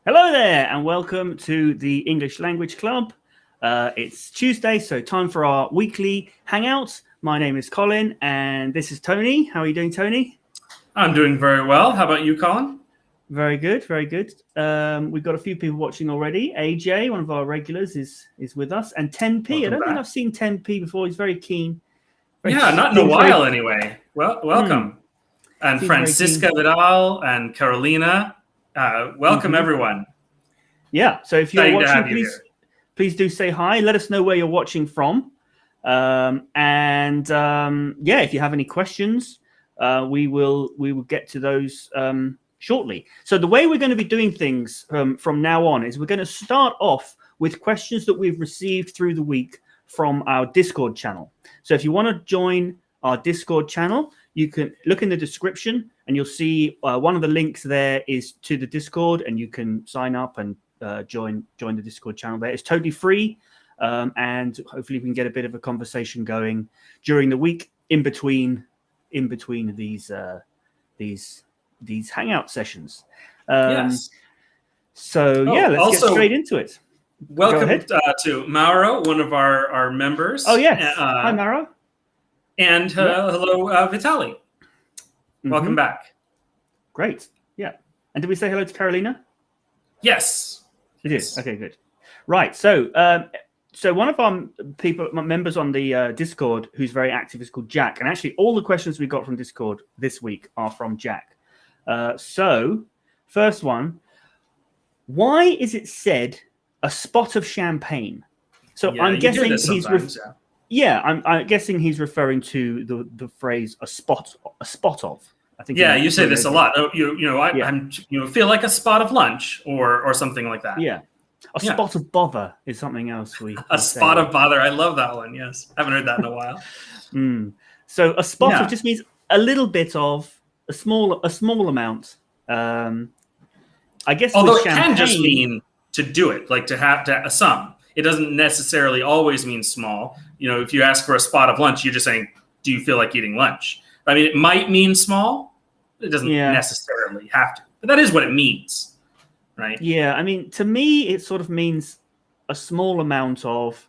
Hello there, and welcome to the English Language Club. It's Tuesday, so time for our weekly Hangout. My name is Colin, and this is Tony. How are you doing, Tony? I'm doing very well. How about you, Colin? Very good, very good. We've got a few people watching already. AJ, one of our regulars, is with us, and 10p. Welcome I don't back. think I've seen 10p before. He's very keen. Not in a while anyway. Well, welcome. And Seems Francisca Vidal and Carolina. Welcome, everyone. Yeah, so if you're Excited to watching, have you please do say hi. Let us know where you're watching from. If you have any questions, we will get to those shortly. So the way we're going to be doing things from now on is we're going to start off with questions that we've received through the week from our Discord channel. So if you want to join our Discord channel, you can look in the description and you'll see one of the links there is to the Discord, and you can sign up and join the Discord channel there. It's totally free, and hopefully we can get a bit of a conversation going during the week in between these Hangout sessions. Yes. Let's get straight into it. Welcome to Mauro, one of our members. Oh yes, hi Mauro. And hello, Vitaly. Welcome back. Great. Yeah. And did we say hello to Carolina? Yes. It is. Okay, good. Right. So one of our members on the Discord who's very active is called Jack. And actually all the questions we got from Discord this week are from Jack. So first one, why is it said a spot of champagne? So I'm guessing I'm guessing he's referring to the phrase a spot of. I think. Yeah, you say this a lot. I feel like a spot of lunch or something like that. Yeah. Spot of bother is something else spot of bother. I love that one. Yes. Haven't heard that in a while. So a spot of just means a little bit of a small amount. I guess although it can just mean to do it, like to have a sum. It doesn't necessarily always mean small. If you ask for a spot of lunch, you're just saying, do you feel like eating lunch? I mean, it might mean small. It doesn't necessarily have to. But that is what it means, right? Yeah, I mean, to me, it sort of means a small amount of,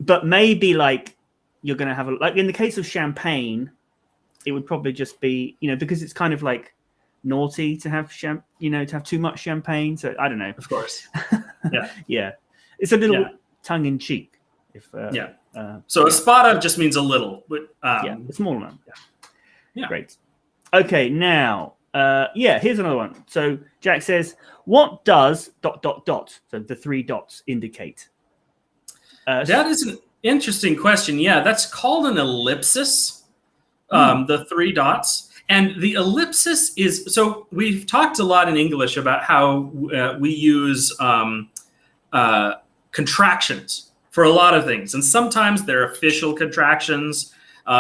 but maybe like you're going to have like in the case of champagne, it would probably just be, because it's kind of like naughty to have to have too much champagne. So I don't know. Of course. Yeah. Yeah. It's a little tongue in cheek. So a spot of just means a little, but a small amount. Yeah. Great. Okay, now here's another one. So Jack says, what does ... so the 3 dots indicate? That is an interesting question. Yeah, that's called an ellipsis. The 3 dots. And the ellipsis is, so we've talked a lot in English about how we use contractions for a lot of things. And sometimes they're official contractions.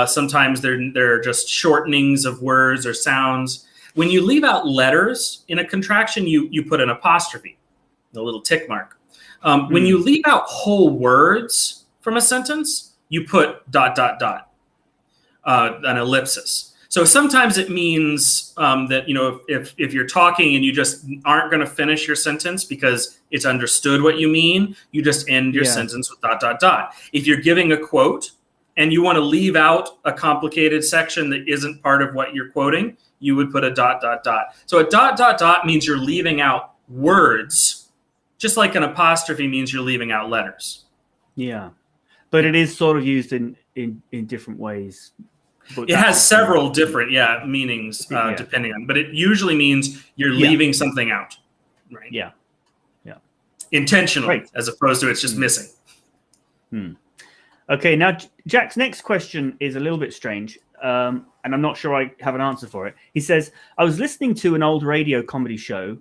Sometimes they're just shortenings of words or sounds. When you leave out letters in a contraction, you put an apostrophe, a little tick mark. When you leave out whole words from a sentence, you put ... an ellipsis. So sometimes it means that, if you're talking and you just aren't going to finish your sentence because it's understood what you mean, you just end your sentence with ... If you're giving a quote and you want to leave out a complicated section that isn't part of what you're quoting, you would put a ... So a ... means you're leaving out words, just like an apostrophe means you're leaving out letters. Yeah. But it is sort of used in different ways. It has several different meanings depending on, but it usually means you're leaving something out, right? Yeah. Intentionally, as opposed to it's just missing. Okay, now Jack's next question is a little bit strange, and I'm not sure I have an answer for it. He says, I was listening to an old radio comedy show,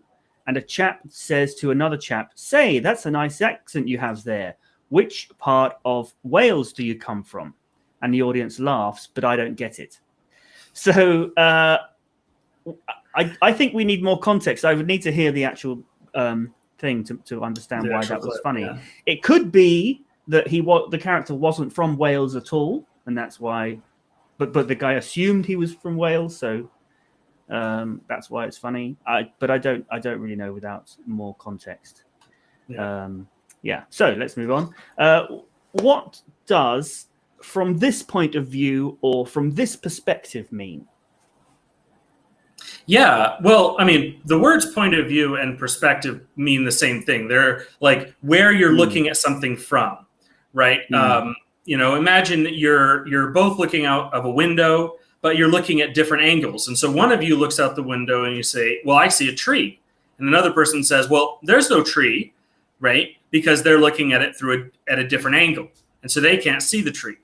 and a chap says to another chap, say, that's a nice accent you have there. Which part of Wales do you come from? And the audience laughs, but I don't get it. So I think we need more context. I would need to hear the actual thing to understand why that was funny. Yeah. It could be that the character wasn't from Wales at all, and that's why. But the guy assumed he was from Wales, so That's why it's funny. But I don't really know without more context. Yeah. So let's move on. What does from this point of view or from this perspective mean? Yeah, well, I mean, the words point of view and perspective mean the same thing. They're like where you're looking at something from, right? Imagine that you're both looking out of a window, but you're looking at different angles. And so one of you looks out the window and you say, well, I see a tree. And another person says, well, there's no tree, right? Because they're looking at it at a different angle. And so they can't see the tree.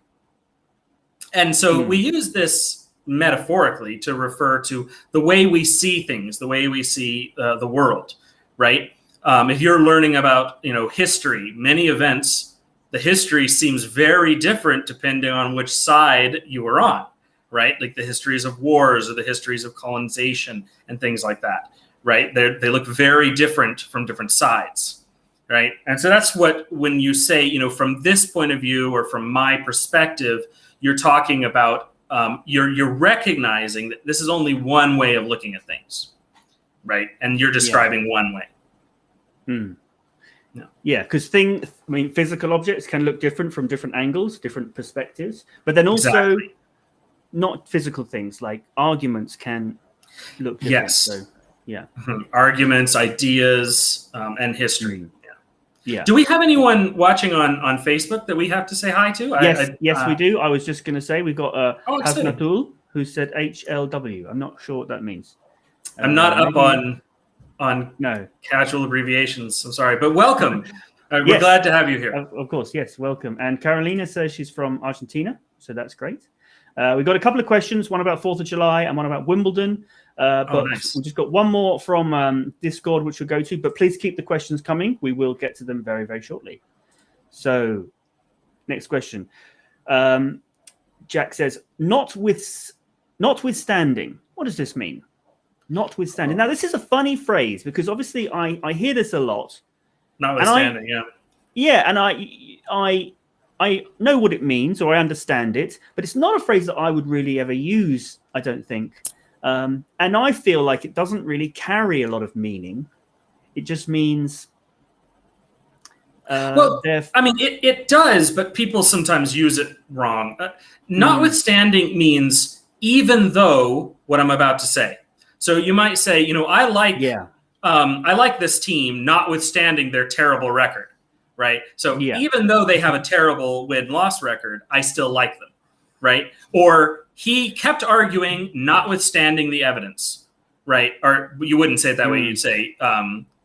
And so we use this metaphorically to refer to the way we see things, the way we see the world, right? If you're learning about, history, many events, the history seems very different depending on which side you are on, right? Like the histories of wars or the histories of colonization and things like that, right? They look very different from different sides, right? And so that's when you say, from this point of view or from my perspective, you're talking about you're recognizing that this is only one way of looking at things, right? And you're describing one way. Yeah, because physical objects can look different from different angles, different perspectives, but then also not physical things like arguments can look different. Yes. So, arguments, ideas, and history. Yeah. Do we have anyone watching on Facebook that we have to say hi to? Yes, we do. I was just going to say we've got Hasnatul who said HLW. I'm not sure what that means. I'm not up on casual abbreviations. I'm sorry, but welcome. We're glad to have you here. Of course, yes, welcome. And Carolina says she's from Argentina, so that's great. We've got a couple of questions, one about 4th of July and one about Wimbledon. But nice. We've just got one more from Discord, which we'll go to. But please keep the questions coming. We will get to them very, very shortly. So, next question. Jack says, notwithstanding. What does this mean? Notwithstanding. Now, this is a funny phrase because obviously I hear this a lot. Notwithstanding, Yeah, and I know what it means or I understand it, but it's not a phrase that I would really ever use, I don't think. And I feel like it doesn't really carry a lot of meaning. It just means... it does, but people sometimes use it wrong. Notwithstanding means even though what I'm about to say. So you might say, I like this team, notwithstanding their terrible record, right? So even though they have a terrible win-loss record, I still like them, right? Or he kept arguing, notwithstanding the evidence, right? Or you wouldn't say it that way. You'd say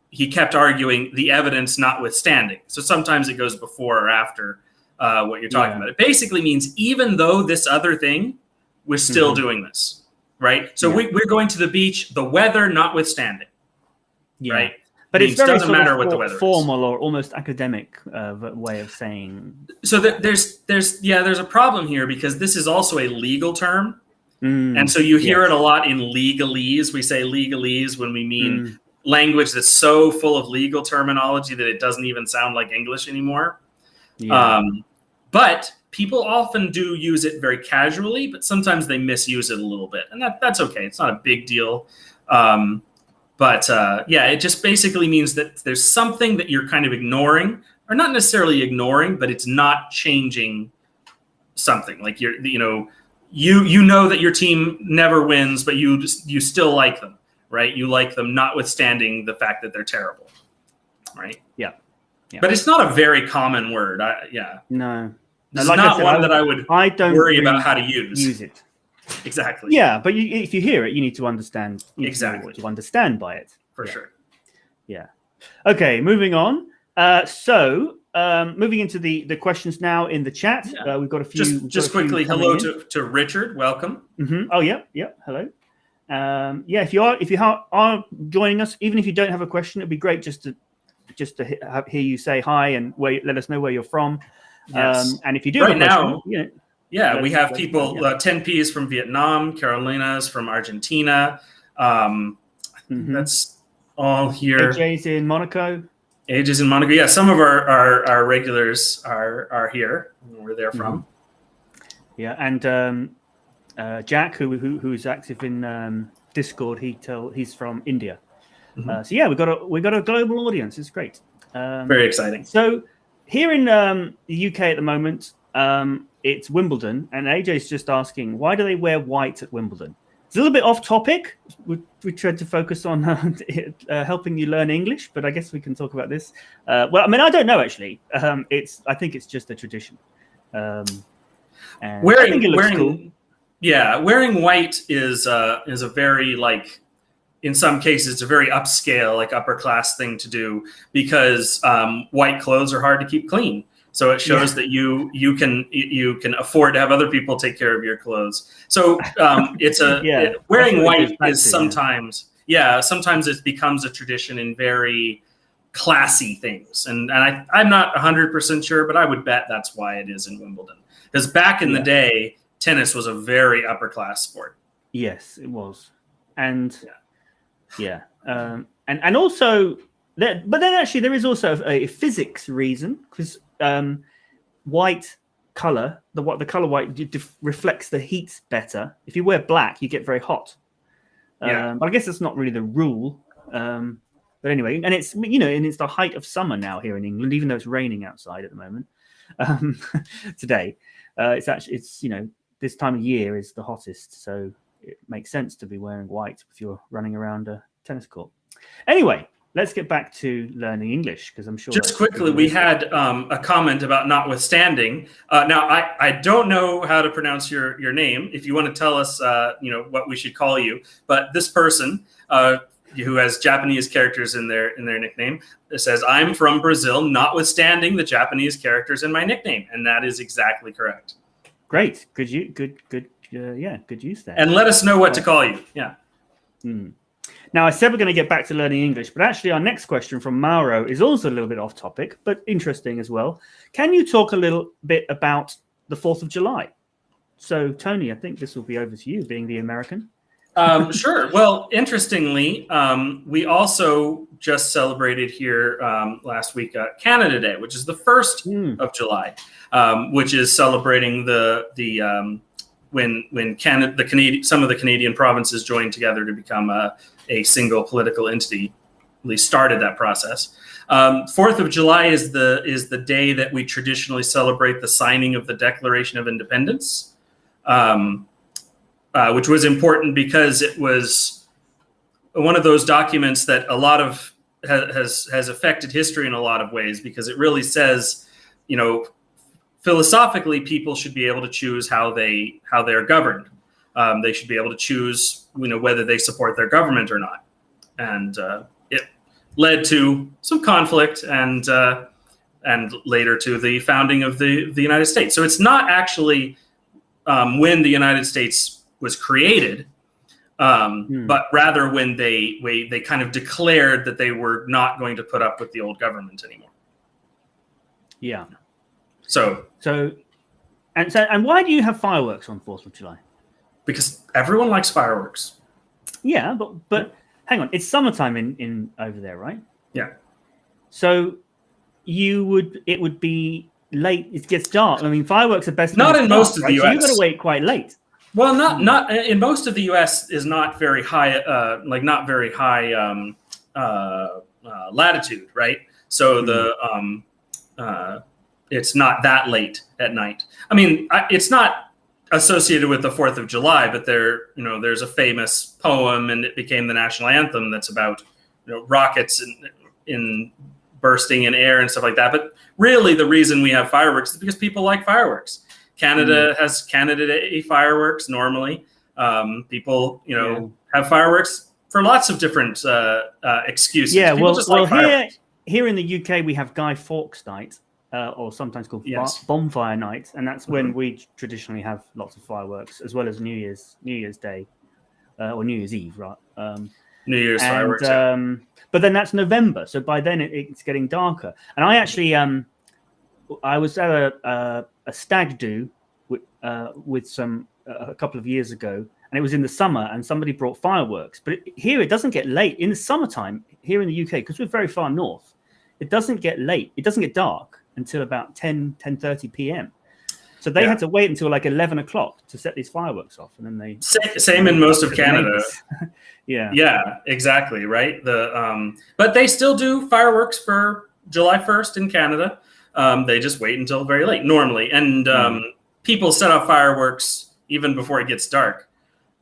he kept arguing the evidence notwithstanding. So sometimes it goes before or after what you're talking about. It basically means even though this other thing, we're still doing this. Right, so we're going to the beach. The weather, notwithstanding, right? But it's very doesn't matter what the weather formal or almost academic way of saying. So there's a problem here because this is also a legal term, and so you hear it a lot in legalese. We say legalese when we mean language that's so full of legal terminology that it doesn't even sound like English anymore. But people often do use it very casually, but sometimes they misuse it a little bit. And that's okay. It's not a big deal. It just basically means that there's something that you're kind of ignoring, or not necessarily ignoring, but it's not changing something. Like you know that your team never wins, but you still like them, right? You like them notwithstanding the fact that they're terrible, right? Yeah. But it's not a very common word. No. It's not one that I don't worry about how to use it. Exactly. Yeah, but if you hear it, you need to understand what you understand by it. For sure. Yeah. Okay, moving on. Moving into the questions now in the chat. We've got a few. Just quickly, hello to Richard. Welcome. Oh yeah. Hello. If you are joining us, even if you don't have a question, it'd be great just to hear you say hi and let us know where you're from. Yes. And if you do right now, we have people. 10P is from Vietnam. Carolina's from Argentina. That's all here. AJ's in Monaco. AJ's in Monaco. Yeah, some of our regulars are here. Where they're from. Yeah, and Jack, who is active in Discord, he's from India. So yeah, we got a global audience. It's great. Very exciting. So here in the UK at the moment, it's Wimbledon, and AJ's just asking, why do they wear white at Wimbledon? It's a little bit off topic. We tried to focus on helping you learn English, but I guess we can talk about this. Well, I mean, I don't know actually. I think it's just a tradition. And I think it looks cool. Yeah, wearing white is a very, like, in some cases, it's a very upscale, like upper class thing to do, because white clothes are hard to keep clean. So it shows that you can afford to have other people take care of your clothes. So wearing white is sometimes sometimes it becomes a tradition in very classy things, and I'm not 100% sure, but I would bet that's why it is in Wimbledon, because back in the day, tennis was a very upper class sport. Yes, it was, and and also but then actually there is also a physics reason, because white color, the color white reflects the heat better. If you wear black, you get very hot. But I guess that's not really the rule. But anyway, and it's it's the height of summer now here in England, even though it's raining outside at the moment. Today, it's this time of year is the hottest, so it makes sense to be wearing white if you're running around a tennis court. Anyway, let's get back to learning English, because I'm sure. Just quickly, we had a comment about notwithstanding. Now, I don't know how to pronounce your name. If you want to tell us, what we should call you, but this person who has Japanese characters in their nickname says, "I'm from Brazil, notwithstanding the Japanese characters in my nickname," and that is exactly correct. Great, good use there. And let us know what to call you. Yeah. Now, I said we're going to get back to learning English, but actually our next question from Mauro is also a little bit off topic, but interesting as well. Can you talk a little bit about the 4th of July? So, Tony, I think this will be over to you, being the American. Sure. Well, interestingly, we also just celebrated here last week Canada Day, which is the 1st of July, which is celebrating when Canada, some of the Canadian provinces joined together to become a single political entity, at least started that process. 4th of July is the day that we traditionally celebrate the signing of the Declaration of Independence, which was important because it was one of those documents that a lot of has affected history in a lot of ways, because it really says, philosophically, people should be able to choose how they're governed. They should be able to choose, whether they support their government or not. And it led to some conflict and later to the founding of the United States. So it's not actually when the United States was created, but rather when they kind of declared that they were not going to put up with the old government anymore. Yeah. So and why do you have fireworks on 4th of July? Because everyone likes fireworks. Yeah, but hang on, it's summertime in over there, right? Yeah. So it would be late. It gets dark. I mean, fireworks are best. Not in most of the US. So you've got to wait quite late. Well, not in most of the US is not very high, not very high latitude, right? So it's not that late at night. I mean, it's not associated with the 4th of July, but there's a famous poem, and it became the national anthem, that's about rockets in bursting in air and stuff like that. But really, the reason we have fireworks is because people like fireworks. Canada has Canada Day fireworks normally. People, have fireworks for lots of different excuses. Yeah, people here in the UK we have Guy Fawkes Night, or sometimes called Bonfire Night, and that's when we traditionally have lots of fireworks, as well as New Year's Day, or New Year's Eve, right? New Year's fireworks. But then that's November, so by then it's getting darker. And I actually, I was at a stag do with a couple of years ago, and it was in the summer, and somebody brought fireworks. But here it doesn't get late in the summertime here in the UK, because we're very far north. It doesn't get late. It doesn't get dark until about 10:30 p.m. So they had to wait until like 11 o'clock to set these fireworks off, and then they same in most of Canada. Yeah, exactly, right. But they still do fireworks for July 1st in Canada. They just wait until very late normally, and people set off fireworks even before it gets dark.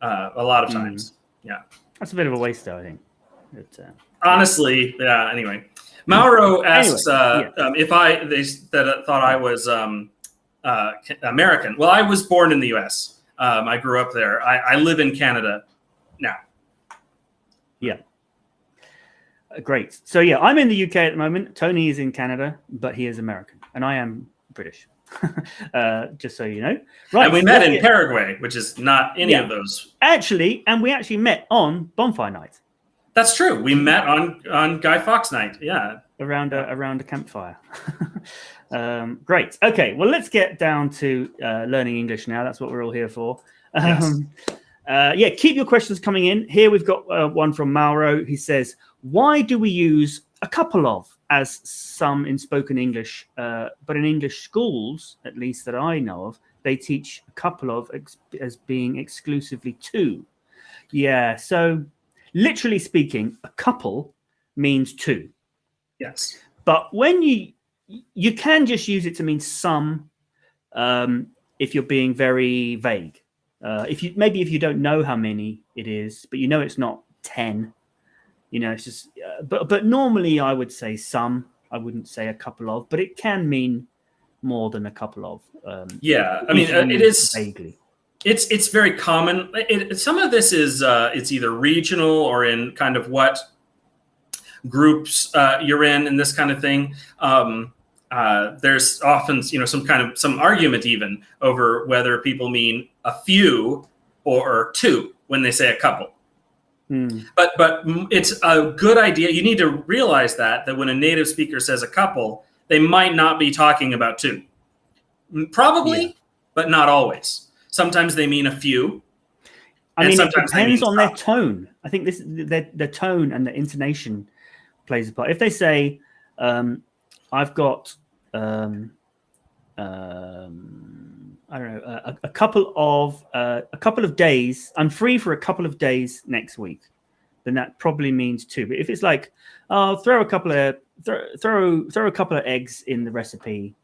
A lot of times, that's a bit of a waste, though, I think. Honestly, yeah. Anyway, Mauro asks if they thought I was American. Well, I was born in the U.S. I grew up there. I live in Canada now. Yeah. Great. So, I'm in the UK at the moment. Tony is in Canada, but he is American. And I am British, just so you know. Right. And we met in Paraguay, which is not any of those. Actually, and we actually met on bonfire night. That's true. We met on Guy Fawkes night. Yeah. Around a campfire. Great. Okay. Well, let's get down to learning English now. That's what we're all here for. Keep your questions coming in. Here we've got one from Mauro. He says, why do we use a couple of as some in spoken English, but in English schools, at least that I know of, they teach a couple of as being exclusively two? Yeah. So literally speaking, a couple means two. Yes. But when you can just use it to mean some if you're being very vague. If you don't know how many it is, but you know it's not 10, it's just. But normally I would say some. I wouldn't say a couple of, but it can mean more than a couple of. I mean, it is vaguely. It's very common. Some of this is it's either regional or in kind of what groups you're in and this kind of thing. There's often some argument even over whether people mean a few or two when they say a couple. But it's a good idea. You need to realize that when a native speaker says a couple, they might not be talking about two. Probably, but not always. Sometimes they mean a few. It depends on their tone. I think the tone and the intonation plays a part. If they say, I've got, I don't know, a couple of days. I'm free for a couple of days next week. Then that probably means two. But if it's like, throw a couple of eggs in the recipe.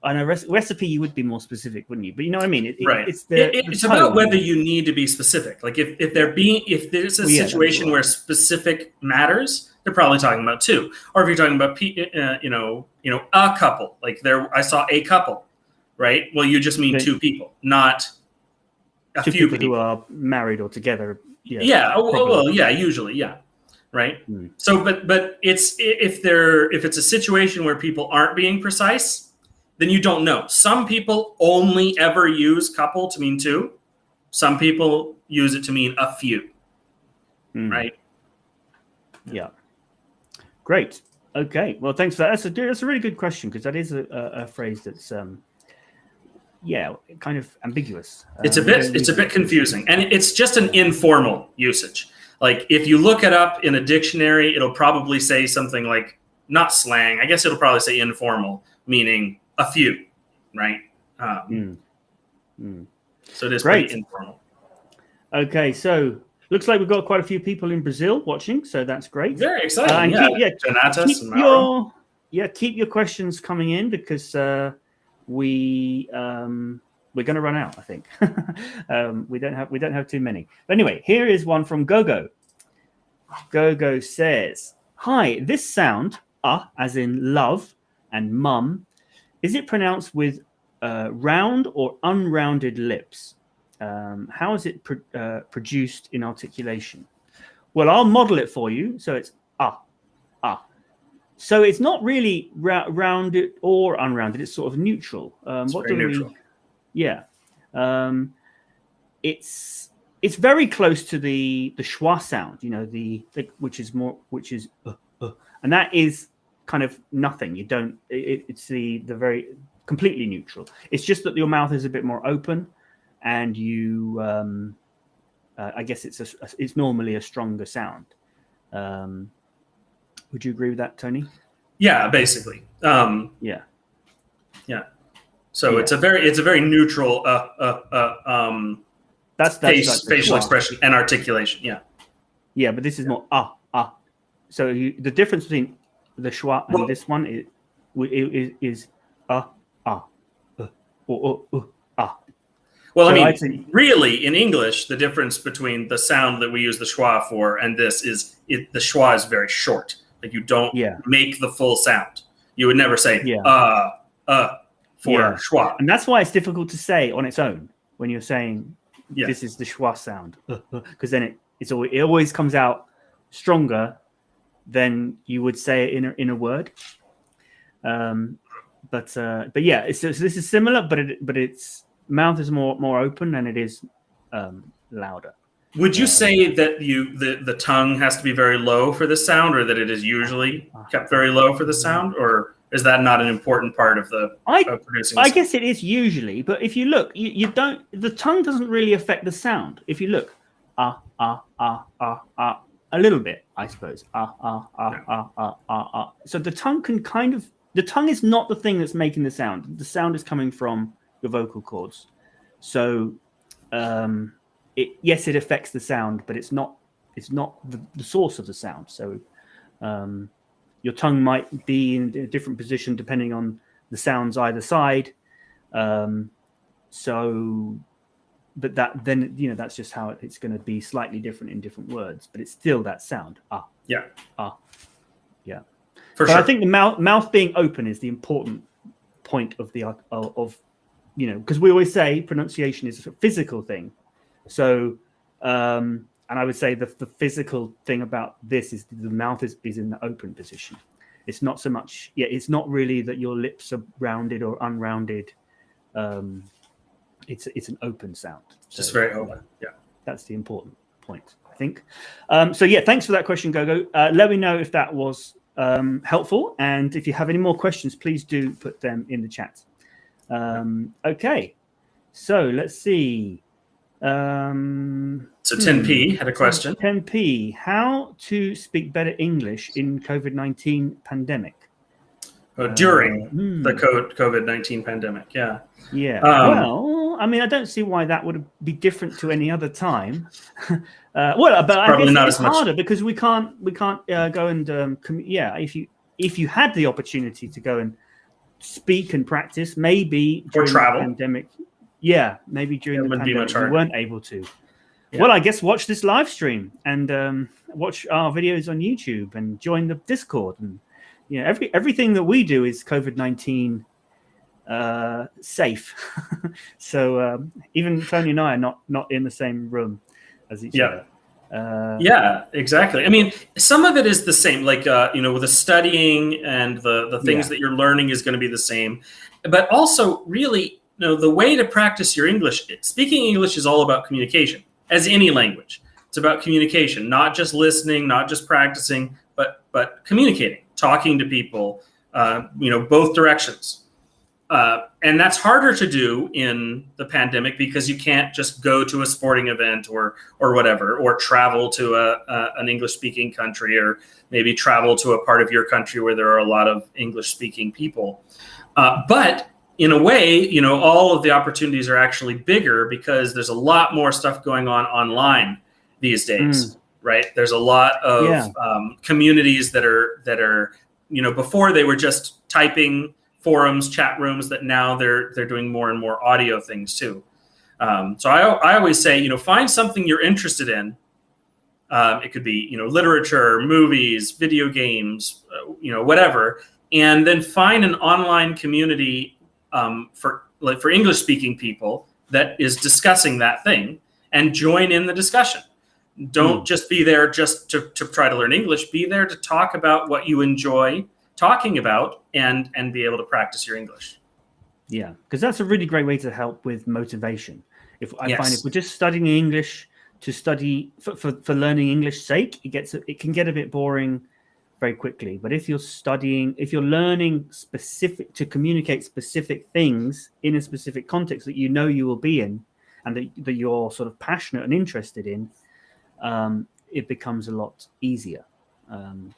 On a recipe, you would be more specific, wouldn't you? But you know what I mean. Right. It's about whether you need to be specific. Like if there's a situation where specific matters, they're probably talking about two. Or if you're talking about a couple, like I saw a couple, right? Well, you just mean two people, not a few people who are married or together. Usually, right. So, but it's if it's a situation where people aren't being precise, then you don't know. Some people only ever use couple to mean two. Some people use it to mean a few, right? Yeah. Great. Okay. Well, thanks for that. That's a really good question because that is a phrase that's kind of ambiguous. It's a bit confusing, and it's just an informal usage. Like if you look it up in a dictionary, it'll probably say something like not slang. I guess it'll probably say informal, meaning a few, right? So it is pretty informal. Okay, so looks like we've got quite a few people in Brazil watching, so that's great. Very exciting. Keep your questions coming in because we're going to run out, I think. We don't have too many. But anyway, here is one from Gogo. Gogo says, "Hi, this sound as in love and mum. Is it pronounced with round or unrounded lips? How is it produced in articulation?" Well, I'll model it for you. So it's ah. So it's not really rounded or unrounded. It's sort of neutral. Neutral. Yeah. It's very close to the schwa sound. Which is and that is kind of nothing. You don't. It's the very completely neutral. It's just that your mouth is a bit more open, and you. I guess it's normally a stronger sound. Would you agree with that, Tony? Yeah, basically. Yeah. So it's a very neutral that's facial expression and articulation. Yeah. Yeah, but this is more So the difference between the schwa and this one is Well, so I mean, really, in English, the difference between the sound that we use the schwa for and this is the schwa is very short. Like you don't make the full sound. You would never say for schwa. And that's why it's difficult to say on its own when you're saying this is the schwa sound, because then it always comes out stronger than you would say it in a word. But yeah, so this is similar, but its mouth is more open and it is louder. Would you say that the tongue has to be very low for the sound, or that it is usually kept very low for the sound, or is that not an important part of producing? I guess it is usually, but if you look, you don't. The tongue doesn't really affect the sound. If you look, a little bit, I suppose. So the tongue can the tongue is not the thing that's making the sound. The sound is coming from your vocal cords. So it affects the sound, but it's not the source of the sound. So your tongue might be in a different position depending on the sounds either side. But that's just how it's going to be slightly different in different words, but it's still that sound. Yeah. For sure. I think the mouth being open is the important point of because we always say pronunciation is a physical thing. So, and I would say the physical thing about this is the mouth is in the open position. It's not so much, it's not really that your lips are rounded or unrounded. It's an open sound. Just very open. Yeah. That's the important point, I think. So thanks for that question, Gogo. Let me know if that was helpful. And if you have any more questions, please do put them in the chat. Okay. So let's see. So 10P had a question. 10P, how to speak better English in COVID-19 pandemic? During the COVID-19 pandemic, yeah. Well, I mean, I don't see why that would be different to any other time. But I guess it's harder because we can't go and if you had the opportunity to go and speak and practice, maybe or travel the pandemic. Yeah, maybe during the pandemic we weren't able to. Yeah. Well, I guess watch this live stream and watch our videos on YouTube and join the Discord and. Everything that we do is COVID-19 safe. So even Tony and I are not in the same room as each other. Yeah, exactly. I mean, some of it is the same, like, with the studying and the things that you're learning is going to be the same. But also, really, the way to practice your English, speaking English is all about communication, as any language. It's about communication, not just listening, not just practicing, but communicating. Talking to people, both directions. And that's harder to do in the pandemic because you can't just go to a sporting event or whatever, or travel to an English-speaking country, or maybe travel to a part of your country where there are a lot of English-speaking people. But in a way, all of the opportunities are actually bigger because there's a lot more stuff going on online these days. Right. There's a lot of communities that are, before they were just typing forums, chat rooms, that now they're doing more and more audio things too. So I always say, find something you're interested in. It could be, literature, movies, video games, whatever. And then find an online community for English speaking people that is discussing that thing and join in the discussion. Don't just be there just to try to learn English. Be there to talk about what you enjoy talking about and be able to practice your English. Yeah, because that's a really great way to help with motivation. I find if we're just studying English to study for learning English sake, it can get a bit boring very quickly. But if you're learning to communicate specific things in a specific context that you will be in and that you're sort of passionate and interested in, it becomes a lot easier, and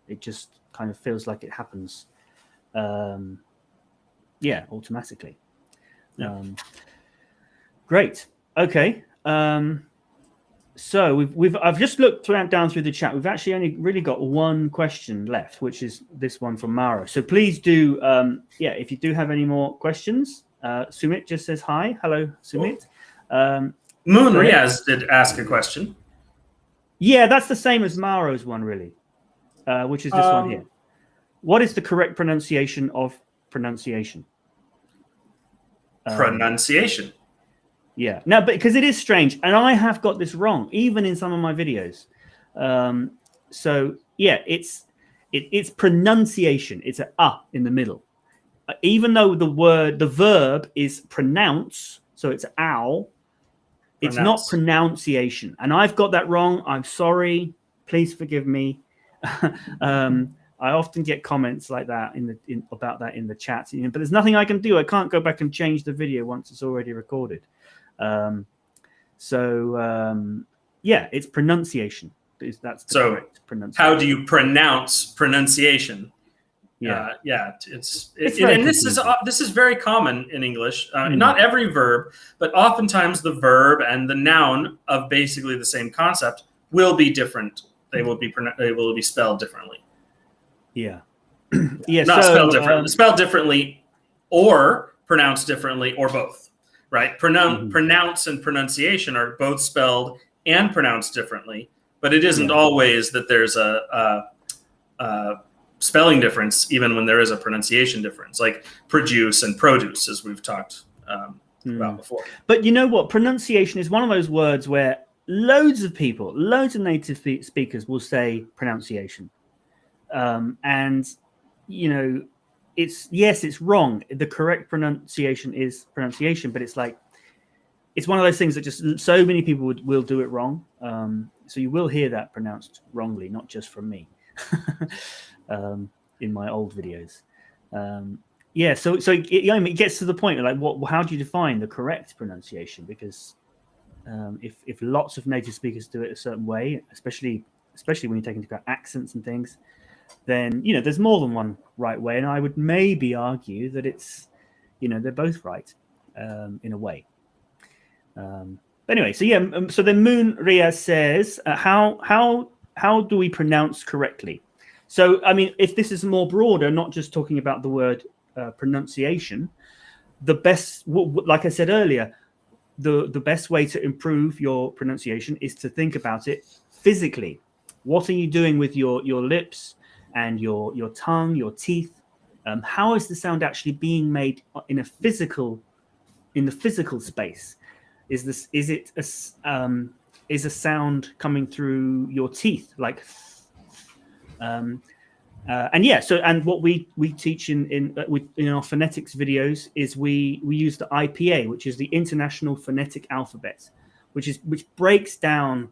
it just kind of feels like it happens Yeah, automatically. Yeah. Great. Okay. So I've just looked down through the chat. We've actually only really got one question left, which is this one from Mara. So please do, if you do have any more questions. Sumit just says hi. Hello, Sumit. Moon Riaz did ask a question. Yeah, that's the same as Mara's one, really, which is this one here. What is the correct pronunciation of pronunciation? Pronunciation. Yeah, no, but because it is strange, and I have got this wrong, even in some of my videos. So yeah, it's pronunciation. It's a in the middle, even though the verb is pronounce, so it's ow. It's not pronunciation, and I've got that wrong. I'm sorry. Please forgive me. I often get comments like that about that in the chat, but there's nothing I can do. I can't go back and change the video once it's already recorded. It's pronunciation. That's the correct pronunciation. How do you pronounce pronunciation? Yeah, and this is very common in English. Not every verb, but oftentimes the verb and the noun of basically the same concept will be different. They will be spelled differently. Yeah, spelled differently, or pronounced differently, or both. Right? Pronounce and pronunciation are both spelled and pronounced differently, but it isn't always that there's a spelling difference, even when there is a pronunciation difference, like produce and produce, as we've talked about before. But you know what? Pronunciation is one of those words where loads of native speakers will say pronunciation. And, you know, it's wrong. The correct pronunciation is pronunciation, but it's one of those things that just so many people will do it wrong. So you will hear that pronounced wrongly, not just from me in my old videos. So it gets to the point of how do you define the correct pronunciation? Because if lots of native speakers do it a certain way, especially when you take into account accents and things, then there's more than one right way, and I would maybe argue that it's they're both right in a way. Anyway, so then Moon Riaz says how do we pronounce correctly? So I mean, if this is more broader, not just talking about the word pronunciation, the best, like I said earlier, the best way to improve your pronunciation is to think about it physically. What are you doing with your lips and your tongue, your teeth? How is the sound actually being made in the physical space? Is a sound coming through your teeth, like? And what we teach in our phonetics videos is we use the IPA, which is the International Phonetic Alphabet, which breaks down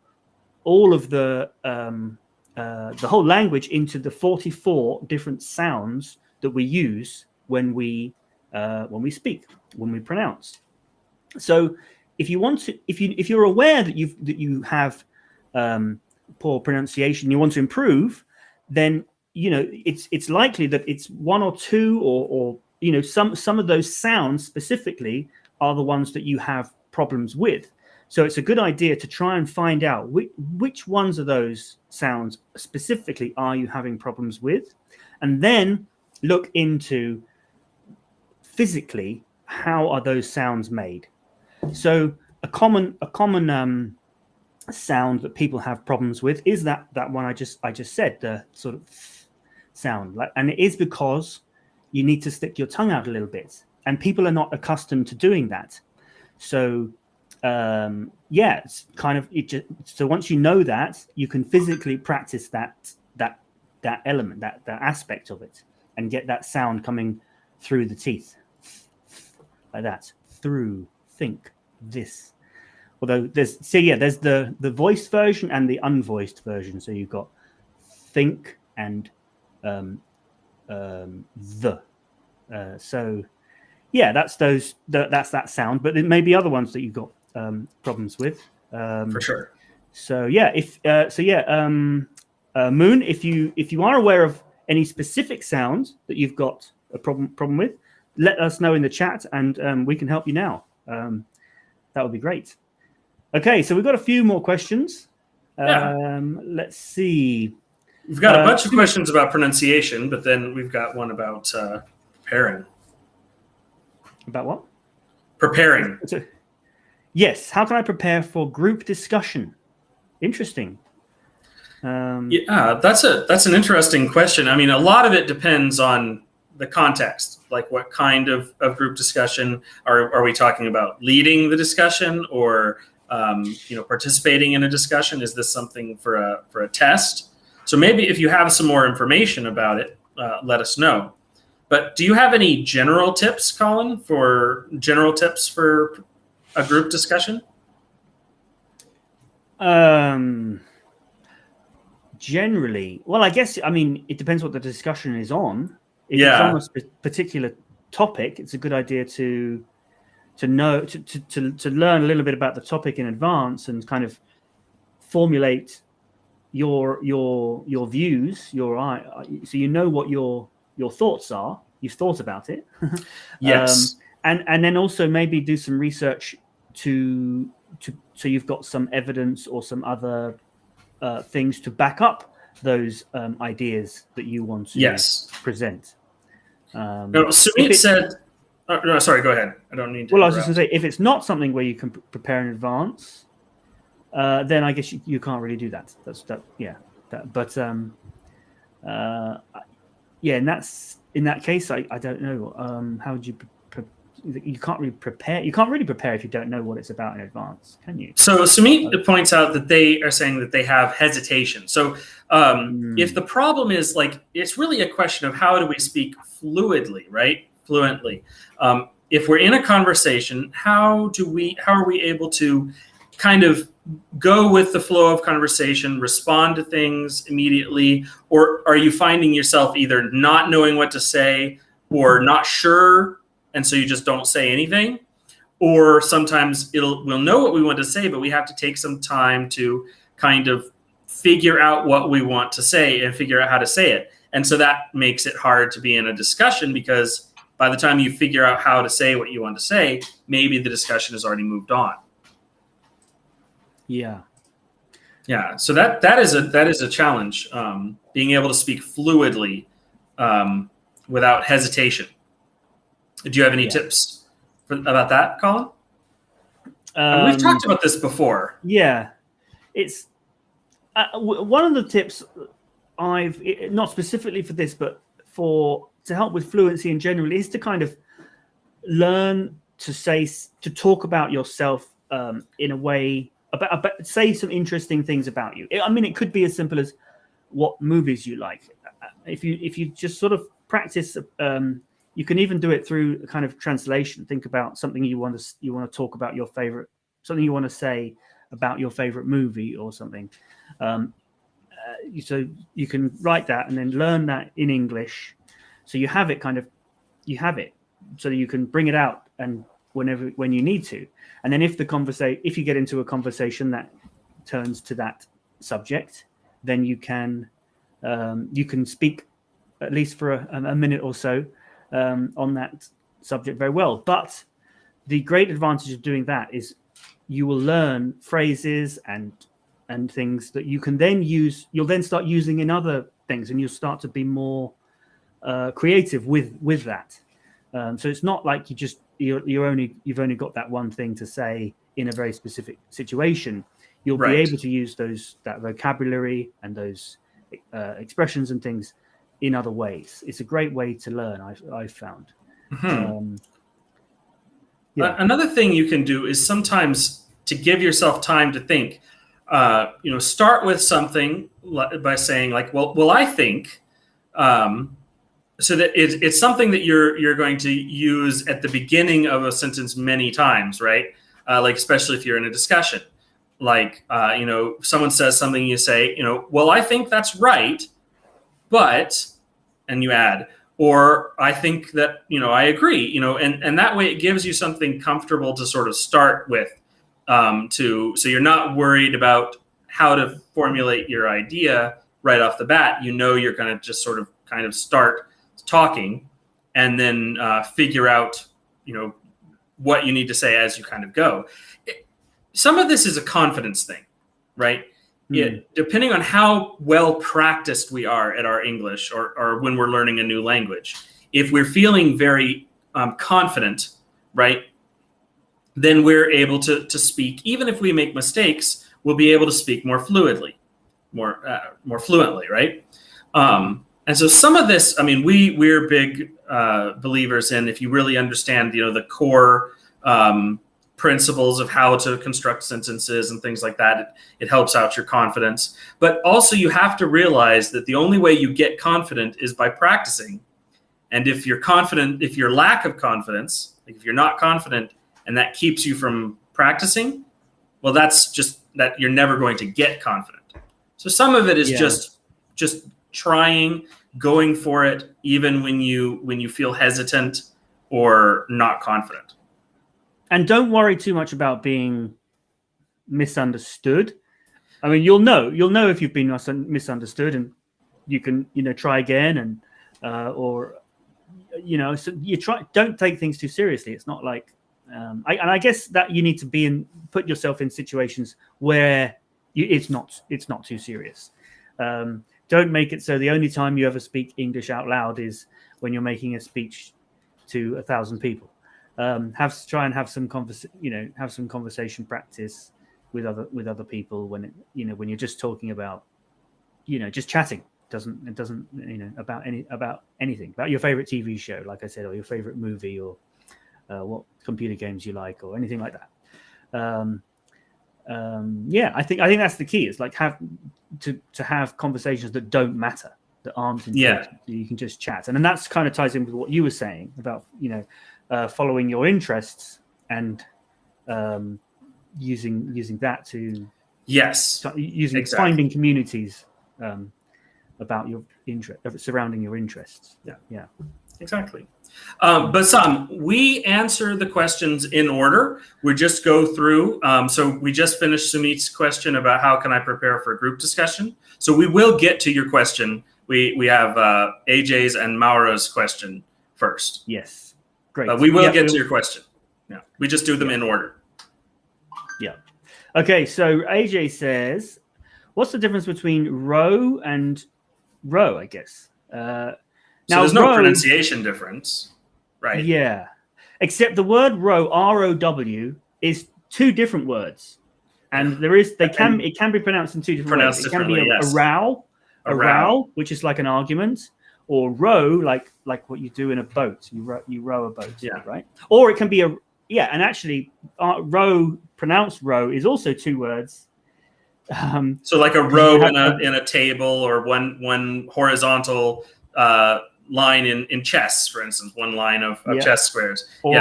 all of the whole language into the 44 different sounds that we use when we speak, when we pronounce. So if you're aware that you have poor pronunciation, you want to improve, then it's likely that it's one or two or some of those sounds specifically are the ones that you have problems with. So it's a good idea to try and find out which ones of those sounds specifically are you having problems with, and then look into physically how are those sounds made. So a common sound that people have problems with is that one I just said, the sort of sound, and it is because you need to stick your tongue out a little bit, and people are not accustomed to doing that. So it's kind of so once you know that, you can physically practice that element, that aspect of it, and get that sound coming through the teeth like that. Through, think, this. Although there's the voiced version and the unvoiced version. So you've got think and the. That's that sound, but there may be other ones that you've got problems with. For sure. Moon, if you are aware of any specific sound that you've got a problem with, let us know in the chat, and we can help you now. That would be great. Okay, so we've got a few more questions. Let's see. We've got a bunch of questions about pronunciation, but then we've got one about preparing. About what? Preparing. Yes. How can I prepare for group discussion? Interesting. Yeah, that's an interesting question. I mean, a lot of it depends on the context, like what kind of group discussion are we talking about? Leading the discussion, or participating in a discussion? Is this something for a test? So maybe if you have some more information about it, let us know. But do you have any general tips, Colin, for a group discussion? Generally, well, I guess, I mean, it depends what the discussion is on. If Yeah. it's on a particular topic, it's a good idea to know, to learn a little bit about the topic in advance and kind of formulate your views, so you know what your thoughts are. You've thought about it. Yes. And then also maybe do some research so you've got some evidence or some other things to back up those ideas that you want to present. No, Sumit said. No, sorry. Go ahead. I don't need to. Well, I was just going to say, if it's not something where you can prepare in advance, then I guess you can't really do that. In that case, I don't know. How would you? You can't really prepare. You can't really prepare if you don't know what it's about in advance, can you? So Sumit points out that they are saying that they have hesitation. So if the problem is, like, it's really a question of how do we speak fluidly, right? Fluently. If we're in a conversation, how are we able to kind of go with the flow of conversation, respond to things immediately, or are you finding yourself either not knowing what to say or not sure, and so you just don't say anything? Or sometimes we'll know what we want to say, but we have to take some time to kind of figure out what we want to say and figure out how to say it. And so that makes it hard to be in a discussion, because by the time you figure out how to say what you want to say, maybe the discussion has already moved on. Yeah. Yeah. So that is a challenge, being able to speak fluidly without hesitation. Do you have any tips about that, Colin? We've talked about this before. Yeah, it's one of the tips not specifically for this, but to help with fluency in general, is to kind of learn to talk about yourself in a way about say some interesting things about you. I mean, it could be as simple as what movies you like. If you just sort of practice. You can even do it through a kind of translation. Think about something you want to talk about, something you want to say about your favorite movie or something. So you can write that and then learn that in English. So you have it so that you can bring it out and when you need to. And then if you get into a conversation that turns to that subject, then you can speak at least for a minute or so on that subject very well. But the great advantage of doing that is you will learn phrases and things that you can then use. You'll then start using in other things, and you'll start to be more creative with that. So it's not like you've only got that one thing to say in a very specific situation. You'll be able to use that vocabulary and those expressions and things in other ways. It's a great way to learn, I've found. Mm-hmm. Another thing you can do is sometimes, to give yourself time to think, start with something by saying, like, well, I think, so that it's something that you're going to use at the beginning of a sentence many times, right? Like, especially if you're in a discussion, like, someone says something, you say, well, I think that's right, but, and you add, or I think that, I agree, and that way it gives you something comfortable to sort of start with, so you're not worried about how to formulate your idea right off the bat. You're going to just sort of kind of start talking, and then figure out, what you need to say as you kind of go. Some of this is a confidence thing, right? Depending on how well practiced we are at our English or when we're learning a new language, if we're feeling very confident, right, then we're able to speak. Even if we make mistakes, we'll be able to speak more fluently, right? And so some of this, I mean, we're big believers in, if you really understand, the core principles of how to construct sentences and things like that, it helps out your confidence. But also you have to realize that the only way you get confident is by practicing. And if you're lack of confidence, like if you're not confident and that keeps you from practicing, well, that's just that you're never going to get confident. So some of it is just trying, going for it, even when you feel hesitant or not confident. And don't worry too much about being misunderstood. I mean, you'll know if you've been misunderstood, and you can, try again, and so you try. Don't take things too seriously. It's not like, and I guess that you need to put yourself in situations where it's not too serious. Don't make it so the only time you ever speak English out loud is when you're making a speech to 1,000 people. Try and have some conversation practice with other people when you're just talking about, just chatting. It doesn't about anything, about your favorite TV show, like I said, or your favorite movie, or what computer games you like, or anything like that. I think that's the key. It's like to have conversations that don't matter, that aren't important. You can just chat, and then that's kind of ties in with what you were saying about following your interests and using that to finding communities about your interest, surrounding your interests. Yeah, exactly. But we answer the questions in order. We just go through. So we just finished Sumit's question about how can I prepare for a group discussion. So we will get to your question. We have AJ's and Maura's question first. Yes. Great. But we will get to your question. Yeah, we just do them in order. Yeah. Okay, so AJ says, what's the difference between row and row, I guess? So there's no pronunciation difference, right? Yeah. Except the word row, R-O-W, is two different words. And it can be pronounced in two different ways. It can be a row, which is like an argument, or row, like what you do in a boat. You row a boat, right? Or it can be and actually, row, pronounced row, is also two words. So like a row in a table, or one horizontal line in chess, for instance, one line of chess squares, or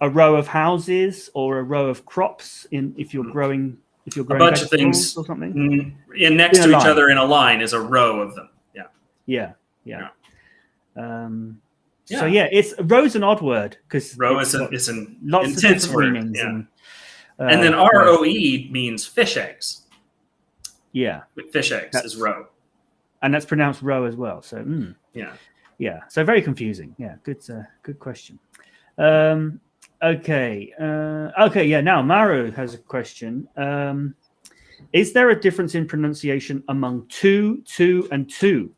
a row of houses, or a row of crops. If you're growing a bunch of things or something, next to each other in a line is a row of them. Yeah. So it's row's an odd word because row is an lots intense of word. meanings. And then ROE means fish eggs. Yeah, fish eggs is row, and that's pronounced row as well. So so very confusing. Yeah, good question. Okay. Now Maru has a question. Is there a difference in pronunciation among two, and two?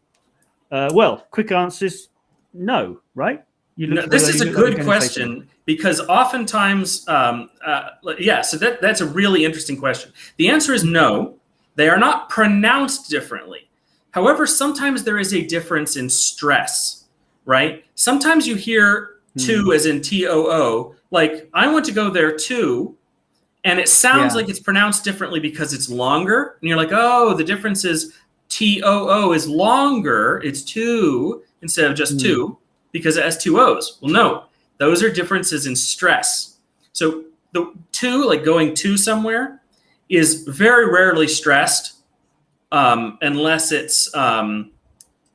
Well, quick answers, no, right? This is a good question, because oftentimes, so that's a really interesting question. The answer is no. They are not pronounced differently. However, sometimes there is a difference in stress, right? Sometimes you hear to as in T-O-O, like I want to go there too, and it sounds like it's pronounced differently because it's longer. And you're like, oh, the difference is T-O-O is longer. It's two instead of just two because it has two O's. Well, no, those are differences in stress. So the to, like going to somewhere, is very rarely stressed unless it's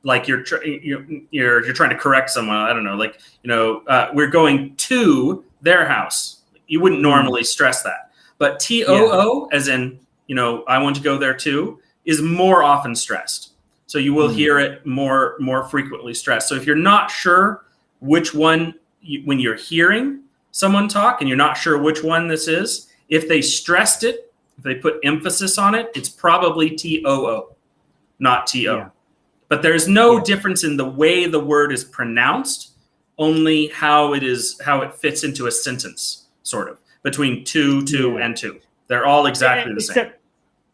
like you're trying to correct someone. I don't know, like, we're going to their house. You wouldn't normally stress that. But T-O-O, as in, I want to go there too, is more often stressed. So you will hear it more frequently stressed. So if you're not sure which one, when you're hearing someone talk and you're not sure which one this is, if they stressed it, if they put emphasis on it, it's probably TOO, not TO. Yeah. But there's no difference in the way the word is pronounced, only how it fits into a sentence, sort of, between two, and two. They're all exactly the same.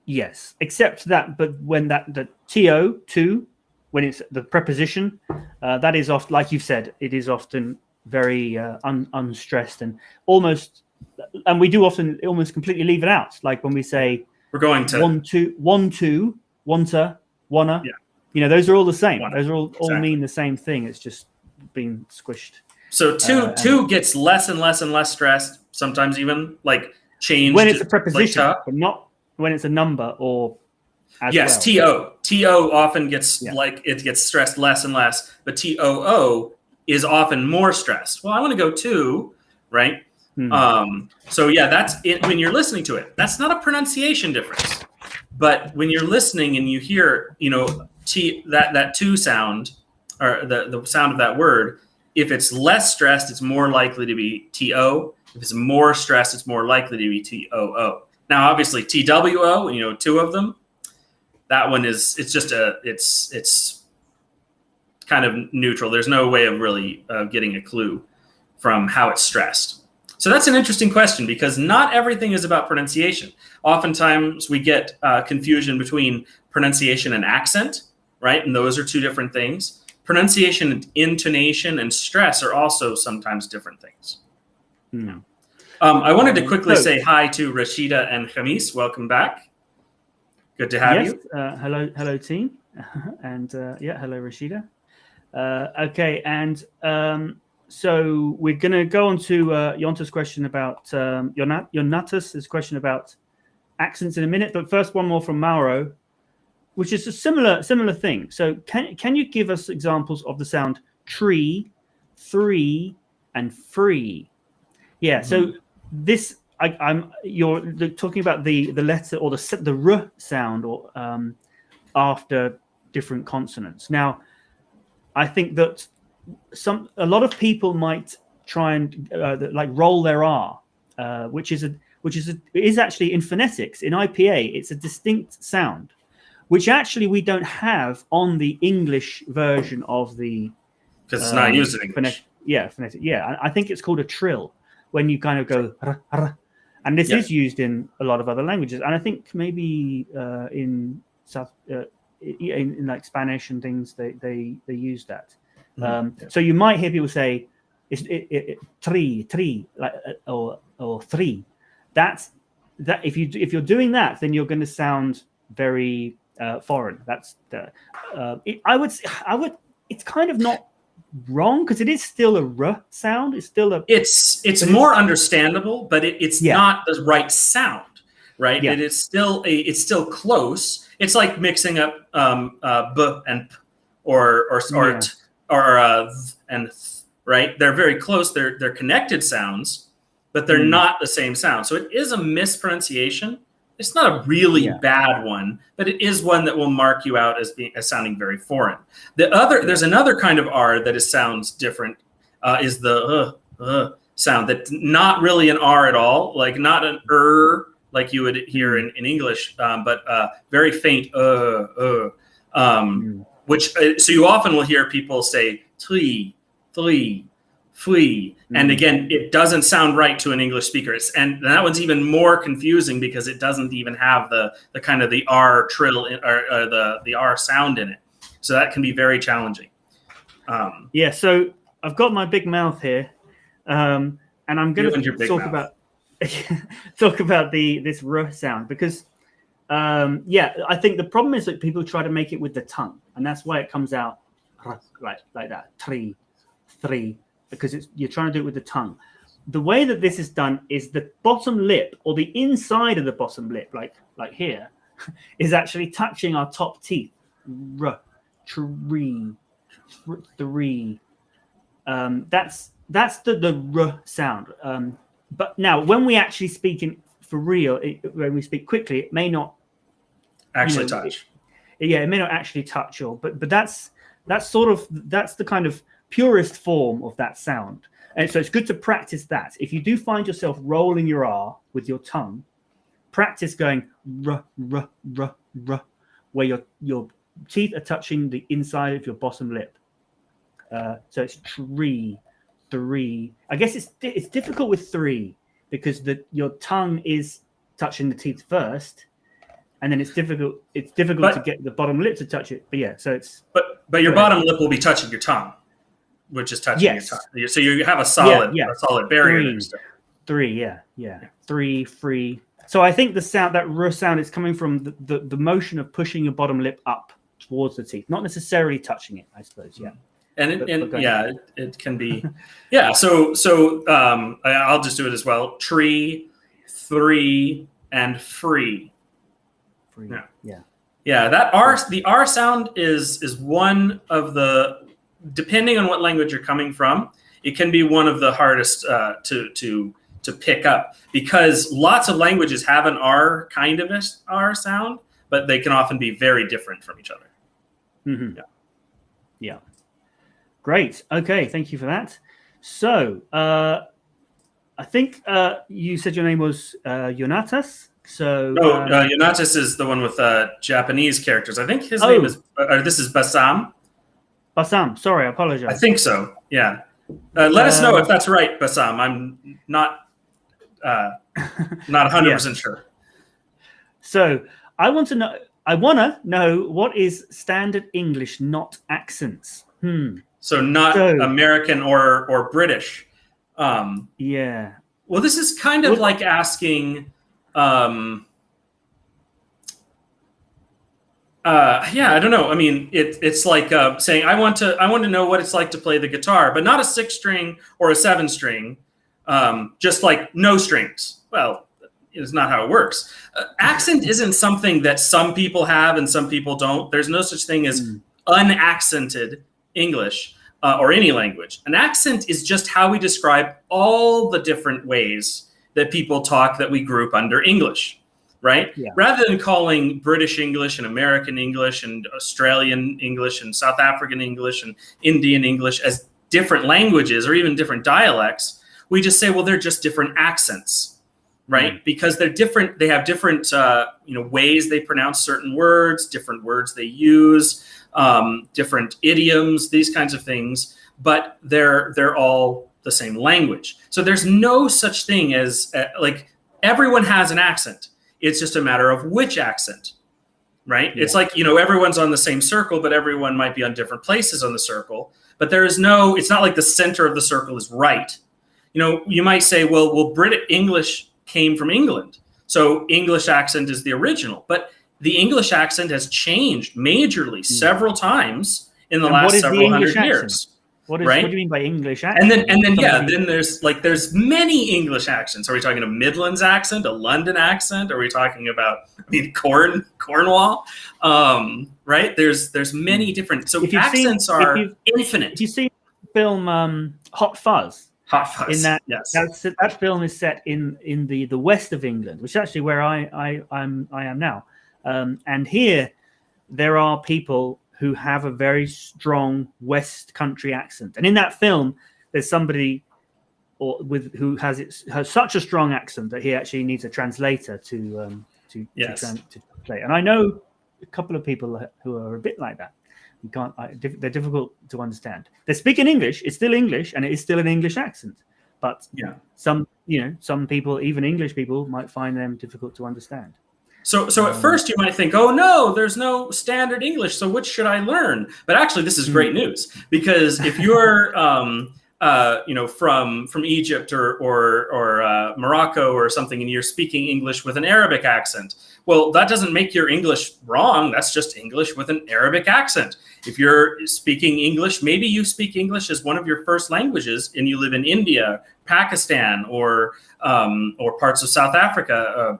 Yes, except that, but when the TO, to, when it's the preposition, that is often, like you've said, it is often very unstressed and almost, and we do often almost completely leave it out. Like when we say, we're going to want to, wanna, Yeah. you know, those are all the same. Wanna. Those are all Exactly. mean the same thing. It's just being squished. So two gets less and less and less stressed, sometimes even like changed. When it's a preposition, like but not when it's a number or as yes, well. TO often gets like it gets stressed less and less, but TOO is often more stressed. Well, I want to go to, right? So yeah, that's it. When you're listening to it, that's not a pronunciation difference. But when you're listening and you hear, you know, that to sound, or the sound of that word, if it's less stressed, it's more likely to be TO. If it's more stressed, it's more likely to be TOO. Now, obviously, TWO, you know, two of them. That one is, it's kind of neutral. There's no way of really getting a clue from how it's stressed. So that's an interesting question, because not everything is about pronunciation. Oftentimes we get confusion between pronunciation and accent, right? And those are two different things. Pronunciation and intonation and stress are also sometimes different things. I wanted to quickly say hi to Rashida and Khamis. Welcome back. Good to have you. Hello, team. And hello, Rashida. Okay, and so we're going to go on to Yonta's question about Yonatas's question about accents in a minute. But first, one more from Mauro, which is a similar thing. So can you give us examples of the sound tree, three, and free? Yeah. So this you're talking about the letter or the r sound or after different consonants. Now, I think that a lot of people might try and like roll their R, which is actually in phonetics, in IPA, it's a distinct sound, which actually we don't have on the English version of the, because it's not used in English. Phonetic. Yeah, I think it's called a trill when you kind of go and this is used in a lot of other languages, and I think maybe in in like Spanish and things they use that. So you might hear people say three, like or three. That if you're doing that, then you're going to sound very foreign. That's I would. It's kind of not wrong, because it is still a r sound. It's still a. It's more understandable, but it's not the right sound, right? Yeah. It is still it's still close. It's like mixing up b and p or t or th and th, right? They're very close. They're connected sounds, but they're not the same sound. So it is a mispronunciation. It's not a really bad one, but it is one that will mark you out as sounding very foreign. There's another kind of R that sounds different, is the sound that's not really an R at all, like not an like you would hear in English, but very faint which so you often will hear people say three, and again, it doesn't sound right to an English speaker. And that one's even more confusing because it doesn't even have the kind of the R trill or the R sound in it. So that can be very challenging. So I've got my big mouth here, and I'm going to talk about this r sound, because I think the problem is that people try to make it with the tongue, and that's why it comes out like that, three, because you're trying to do it with the tongue. The way that this is done is the bottom lip, or the inside of the bottom lip, like here, is actually touching our top teeth. R, tree, three. That's the r sound. But now, when we actually speak for real, when we speak quickly, it may not actually touch. It may not actually touch, but that's the kind of purest form of that sound. And so it's good to practice that. If you do find yourself rolling your R with your tongue, practice going r, r, r, r, where your teeth are touching the inside of your bottom lip. So it's tree, three. I guess it's difficult with three because your tongue is touching the teeth first, and then it's difficult to get the bottom lip to touch it. But yeah, so it's but your bottom lip will be touching your tongue, which is touching your tongue. So you have a solid barrier. Three, yeah. Three, free. So I think the sound, that r sound, is coming from the motion of pushing your bottom lip up towards the teeth, not necessarily touching it, I suppose. Yeah. And it can be, yeah. So I'll just do it as well. Tree, three, and free. Free. Yeah. The R sound is one of the, depending on what language you're coming from, it can be one of the hardest to pick up, because lots of languages have an R kind of R sound, but they can often be very different from each other. Mm-hmm. Yeah. Great. Okay. Thank you for that. So I think you said your name was Yonatas. So Yonatas is the one with Japanese characters. I think his name is, this is Bassam. Bassam. Sorry, I apologize. I think so. Yeah. Let us know if that's right, Bassam. I'm not 100% sure. So I want to know what is standard English, not accents. So not American or British. Yeah. Well, this is kind of like asking. I don't know. I mean, it's like saying I want to know what it's like to play the guitar, but not a 6-string or a 7-string, just like no strings. Well, it's not how it works. Accent isn't something that some people have and some people don't. There's no such thing as unaccented English or any language. An accent is just how we describe all the different ways that people talk that we group under English. Right? Yeah. Rather than calling British English and American English and Australian English and South African English and Indian English as different languages or even different dialects, we just say, well, they're just different accents, right? Because they're different. They have different, ways they pronounce certain words, different words they use, different idioms, these kinds of things. But they're all the same language. So there's no such thing as everyone has an accent. It's just a matter of which accent, right? Yeah. It's like, everyone's on the same circle, but everyone might be on different places on the circle. But it's not like the center of the circle is right. You might say, well, British English came from England. So English accent is the original. But the English accent has changed majorly several times in the last several hundred years. What do you mean by English accent? Then there's many English accents. Are we talking a Midlands accent, a London accent? Are we talking about Cornwall? Right? There's many different. So accents are infinite. If you see the film Hot Fuzz, in that that film is set in the west of England, which is actually where I am now. And here there are people who have a very strong West Country accent, and in that film, there's somebody who has such a strong accent that he actually needs a translator to translate. And I know a couple of people who are a bit like that. They're difficult to understand. They speak in English; it's still English, and it is still an English accent. But some people, even English people, might find them difficult to understand. So at first you might think, oh no, there's no standard English, so which should I learn? But actually, this is great news, because if you're from Egypt or Morocco or something, and you're speaking English with an Arabic accent, well, that doesn't make your English wrong. That's just English with an Arabic accent. If you're speaking English, maybe you speak English as one of your first languages, and you live in India, Pakistan, or parts of South Africa,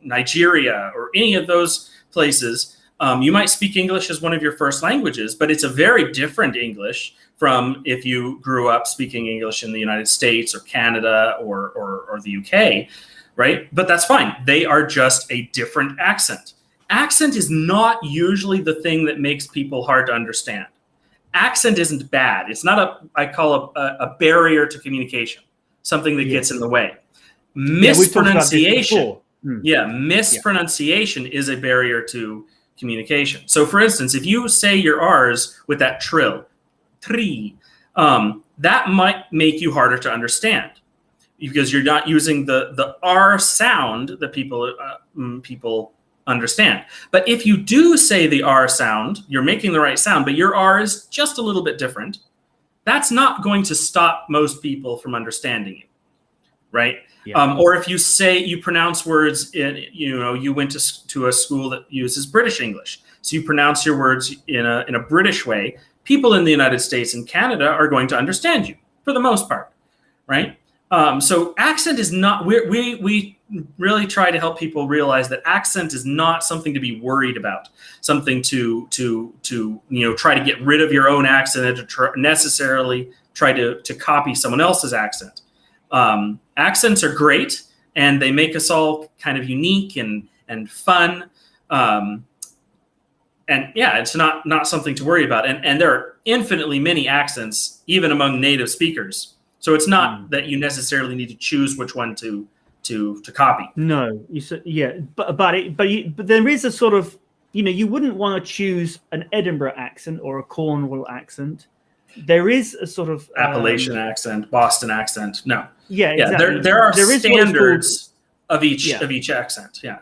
Nigeria, or any of those places. You might speak English as one of your first languages, but it's a very different English from if you grew up speaking English in the United States or Canada or the UK, right? But that's fine. They are just a different accent. Accent is not usually the thing that makes people hard to understand. accent isn't bad. It's not I call a barrier to communication, something that gets in the way. Mispronunciation. Mispronunciation is a barrier to communication. So for instance, if you say your R's with that trill, tree, that might make you harder to understand because you're not using the R sound that people understand. But if you do say the R sound, you're making the right sound, but your R is just a little bit different, that's not going to stop most people from understanding you, right? Yeah. Or if you pronounce words you went to a school that uses British English, so you pronounce your words in a British way, people in the United States and Canada are going to understand you for the most part, right? So accent is not, we really try to help people realize that accent is not something to be worried about, something to try to get rid of your own accent, to necessarily try to copy someone else's accent. Accents are great, and they make us all kind of unique and fun. And yeah, it's not something to worry about. And there are infinitely many accents, even among native speakers. So it's not that you necessarily need to choose which one to copy. No, you said, yeah, but there is a sort of, you wouldn't want to choose an Edinburgh accent or a Cornwall accent. There is a sort of Appalachian accent, Boston accent. No. Yeah, exactly. There are standards of each accent. Yeah.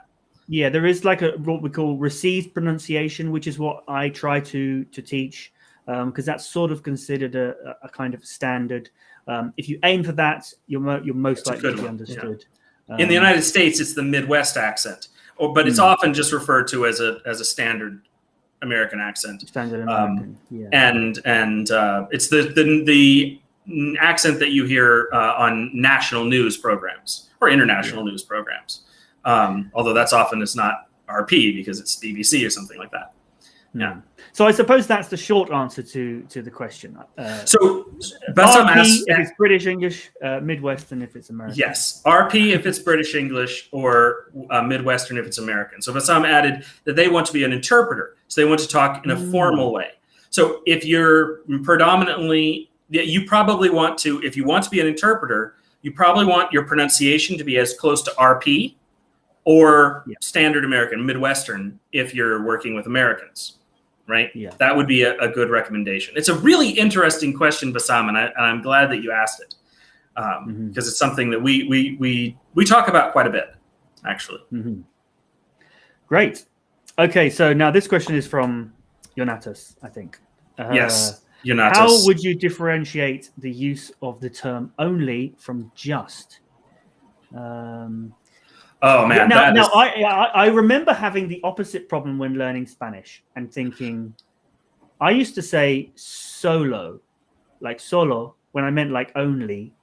Yeah, there is like what we call received pronunciation, which is what I try to teach, because that's sort of considered a kind of standard. If you aim for that, you're most likely to be understood. Yeah. In the United States, it's the Midwest accent, but it's often just referred to as a standard American accent. Standard American, and it's the accent that you hear on national news programs or international news programs. Although that's often it's not RP because it's BBC or something like that. Yeah. So I suppose that's the short answer to the question. So RP if it's British English, Midwestern if it's American. Yes, RP if it's British English, or Midwestern if it's American. So Bassam added that they want to be an interpreter, so they want to talk in a formal way. So if you're predominantly, you probably want to, if you want to be an interpreter, you probably want your pronunciation to be as close to RP or standard American, Midwestern, if you're working with Americans, right? Yeah. That would be a good recommendation. It's a really interesting question, Bassam, and I'm glad that you asked it, because it's something that we talk about quite a bit, actually. Great. Okay, so now this question is from Yonatas, I think. Yes, Yonatas. How would you differentiate the use of the term only from just? Oh man! Now I remember having the opposite problem when learning Spanish and thinking, I used to say solo, like solo, when I meant like only,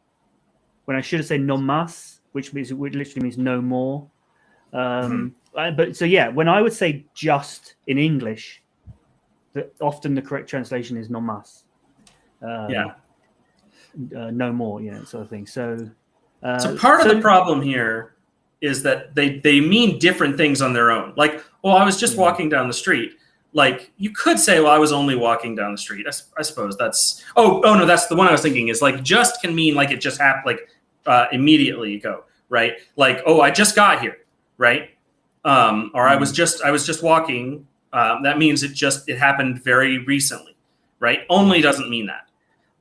when I should have said no más, which literally means no more. But so yeah, when I would say just in English, often the correct translation is no más. No more, sort of thing. So part of the problem here is that they mean different things on their own. Like, I was just walking down the street. Like, you could say, I was only walking down the street. I suppose that's... Oh, no, that's the one I was thinking is, like, just can mean, like, it just happened, like, immediately ago, right? Like, I just got here, right? Or I was just walking. That means it happened very recently, right? Only doesn't mean that.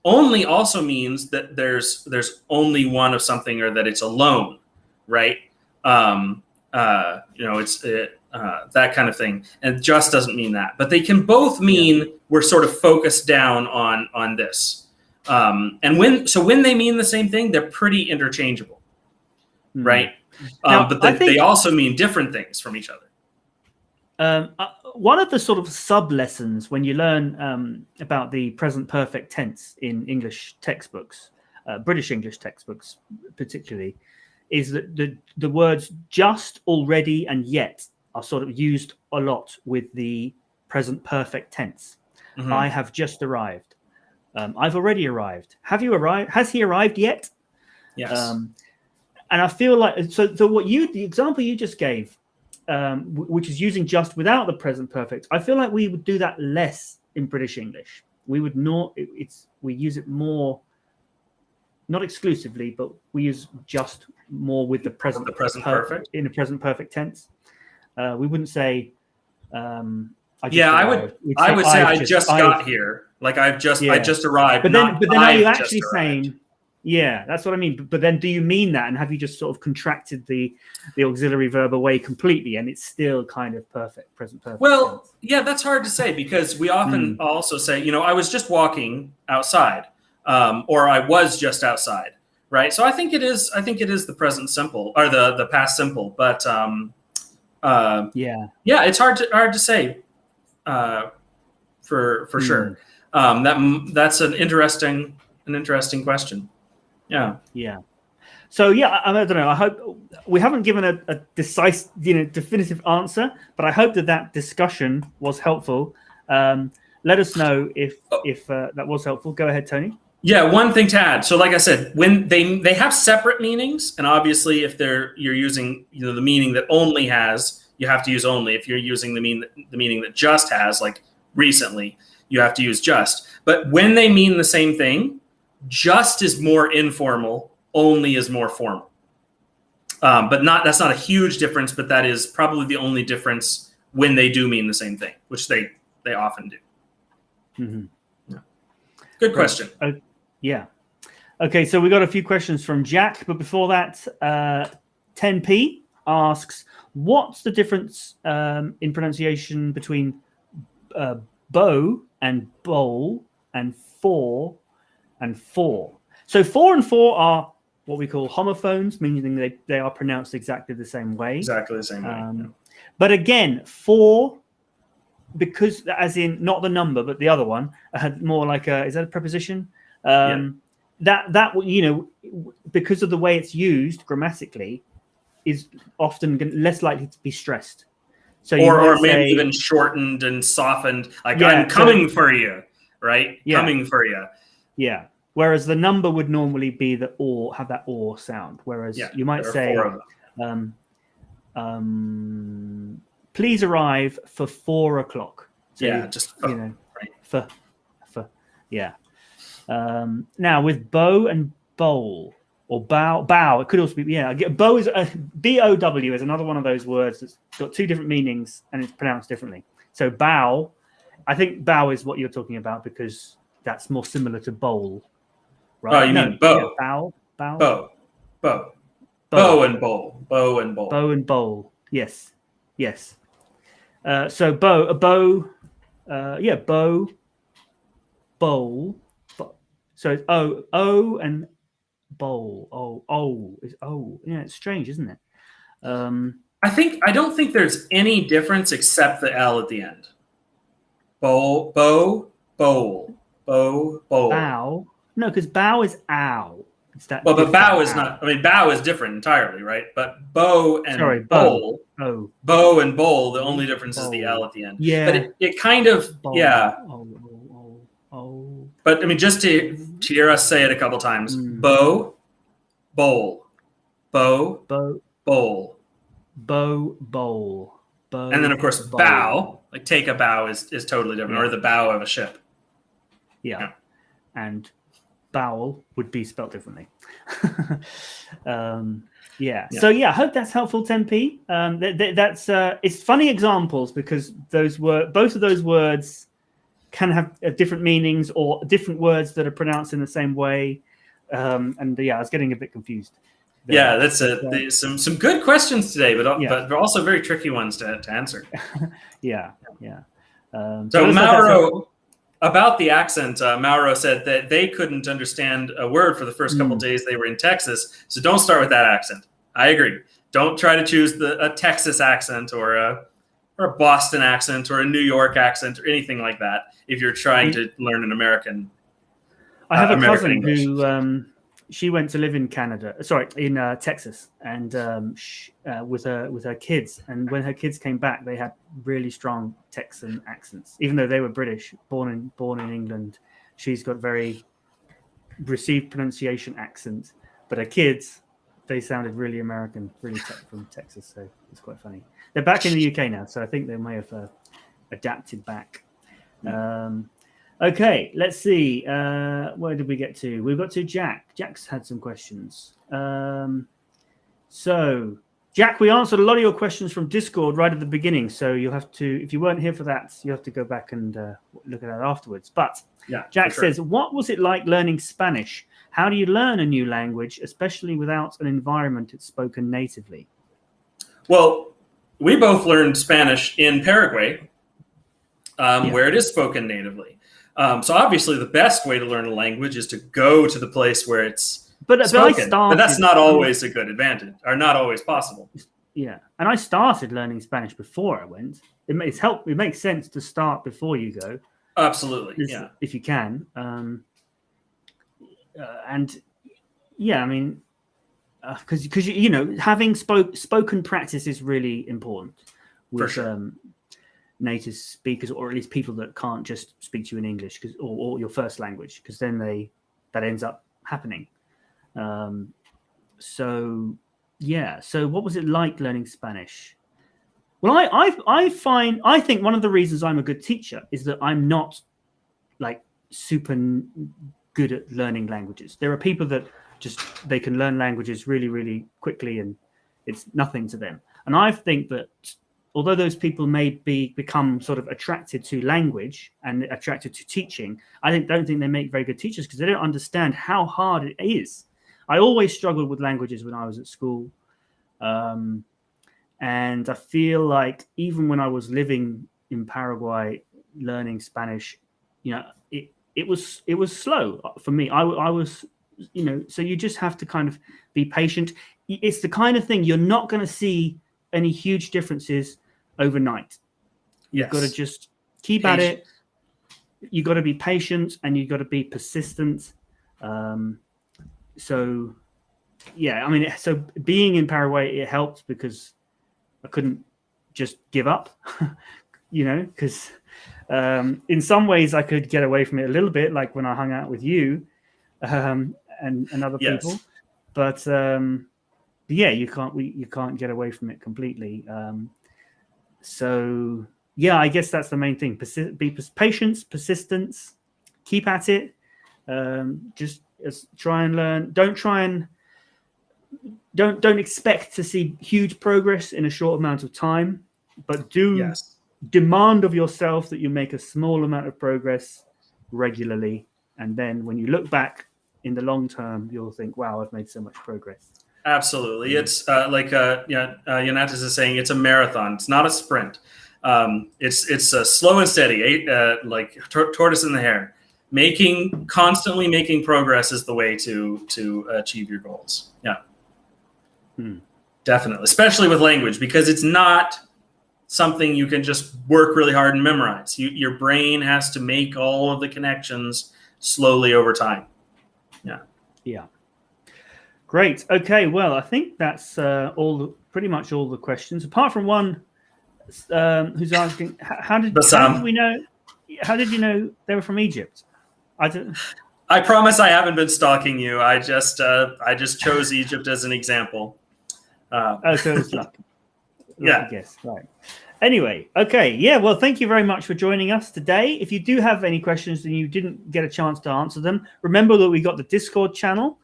Only also means that there's only one of something, or that it's alone, right? It's that kind of thing, and just doesn't mean that. But they can both mean we're sort of focused down on this. And when they mean the same thing, they're pretty interchangeable, right? Now, but they also mean different things from each other. One of the sort of sub-lessons when you learn about the present perfect tense in English textbooks, British English textbooks particularly, is that the words just, already, and yet are sort of used a lot with the present perfect tense. I have just arrived. I've already arrived. Have you arrived? Has he arrived yet? Yes. And I feel like so the example you just gave, which is using just without the present perfect, I feel like we would do that less in British English. we would not. We use it more, not exclusively, but we use just more with the present perfect in the present perfect tense. We wouldn't say. I would say I just got here. Like I just arrived. But then are you actually saying? Yeah, that's what I mean. But then do you mean that, and have you just sort of contracted the auxiliary verb away completely, and it's still kind of present perfect? Well, tense? yeah, that's hard to say because we often also say, I was just walking outside, or I was just outside, right? So I think it is the present simple or the past simple, but it's hard to say for sure. That's an interesting question. Yeah. So I don't know. I hope we haven't given a decisive, definitive answer, but I hope that discussion was helpful. Let us know if that was helpful. Go ahead, Tony. Yeah, one thing to add. So, like I said, when they have separate meanings, and obviously, if you're using the meaning that only has, you have to use only. If you're using the meaning that just has, like recently, you have to use just. But when they mean the same thing, just is more informal, only is more formal. But that's not a huge difference, but that is probably the only difference when they do mean the same thing, which they often do. Mm-hmm. Yeah. Good question. Yeah. Okay, so we got a few questions from Jack, but before that, 10p asks, what's the difference in pronunciation between bow and bowl and four and four? So 4 and 4 are what we call homophones, meaning they are pronounced exactly the same way. Exactly the same way. But again, 4, because as in not the number, but the other one, more like is that a preposition? That because of the way it's used grammatically, is often less likely to be stressed. So or maybe even shortened and softened, like I'm coming for you, right? Yeah. Coming for you. Yeah. Whereas the number would normally be the or, have that or sound. Whereas you might say, please arrive for 4 o'clock. So, now with bow and bowl or bow, it could also be bow is BOW is another one of those words that's got 2 different meanings and it's pronounced differently. So bow, I think bow is what you're talking about because that's more similar to bowl. Right? Oh, you mean bow? Bow. Bow and bowl. Bow and bowl. Bow and bowl. Yes. So bow, bow, bowl. So it's O and bowl. Oh is O. Yeah, it's strange, isn't it? I don't think there's any difference except the L at the end. Bowl. Bow. Bow. No, because bow is ow. It's that. Well, but bow is not. I mean, bow is different entirely, right? But bow and bowl. Bow and bowl. The only difference is the L at the end. Yeah. But it kind of But I mean, just to hear us say it a couple times: bow, bowl, bow, bowl, bowl. And then, of course, bow. Like take a bow is totally different, or the bow of a ship. Yeah. And bowel would be spelled differently. So I hope that's helpful, 10p. That's it's funny examples because both of those words can have different meanings or different words that are pronounced in the same way. I was getting a bit confused there. Yeah, that's some good questions today, but also very tricky ones to answer. So Mauro, about the accent, Mauro said that they couldn't understand a word for the first couple of days they were in Texas. So don't start with that accent. I agree. Don't try to choose a Texas accent or a Boston accent or a New York accent or anything like that if you're trying to learn an American. I have a cousin English. who she went to live in Texas, and with her kids. And when her kids came back, they had really strong Texan accents, even though they were British, born in England. She's got very received pronunciation accent, but her kids, they sounded really American, really from Texas. So it's quite funny. They're back in the UK now, so I think they may have adapted back. Okay, let's see. Where did we get to? We got to Jack. Jack's had some questions. So, Jack, we answered a lot of your questions from Discord right at the beginning. So you'll have to, if you weren't here for that, you have to go back and look at that afterwards. But Yeah, Jack sure. says, what was it like learning Spanish? How do you learn a new language, especially without an environment it's spoken natively? Well, we both learned Spanish in Paraguay, where it is spoken natively. So obviously the best way to learn a language is to go to the place where it's spoken. But that's not always a good advantage, or not always possible. Yeah. And I started learning Spanish before I went. It makes sense to start before you go. Absolutely. Yeah. If you can. And yeah, I mean, because you know, having spoken practice is really important with native speakers, or at least people that can't just speak to you in English or your first language, because then that ends up happening. So what was it like learning Spanish? Well, I think one of the reasons I'm a good teacher is that I'm not like super good at learning languages. There are people that they can learn languages really, really quickly and it's nothing to them. And I think that although those people may become sort of attracted to language and attracted to teaching, I don't think they make very good teachers because they don't understand how hard it is. I always struggled with languages when I was at school. And I feel like even when I was living in Paraguay, learning Spanish, you know, it was slow for me. I was, you know, so you just have to kind of be patient. It's the kind of thing you're not going to see any huge differences overnight. You've got to just keep at it. You've got to be patient and you've got to be persistent. So, yeah, I mean, so being in Paraguay, it helped because I couldn't just give up, you know, because in some ways I could get away from it a little bit, like when I hung out with you and other people. But yeah, you can't get away from it completely. So yeah, I guess that's the main thing. Patience, persistence, keep at it. Just try and learn. Don't expect to see huge progress in a short amount of time, but do demand of yourself that you make a small amount of progress regularly. And then when you look back in the long term, you'll think, wow, I've made so much progress. Absolutely. It's like Yonatas is saying, it's a marathon. It's not a sprint. It's slow and steady, like tortoise in the hare. Constantly making progress is the way to achieve your goals. Yeah. Definitely. Especially with language, because it's not something you can just work really hard and memorize. Your brain has to make all of the connections slowly over time. Yeah. Yeah. Great. Okay. Well, I think that's pretty much all the questions, apart from one who's asking, how did we know? How did you know they were from Egypt? I promise I haven't been stalking you. I just chose Egypt as an example. So it's luck. I guess. Right. Anyway, okay. Yeah. Well, thank you very much for joining us today. If you do have any questions and you didn't get a chance to answer them, remember that we got the Discord channel.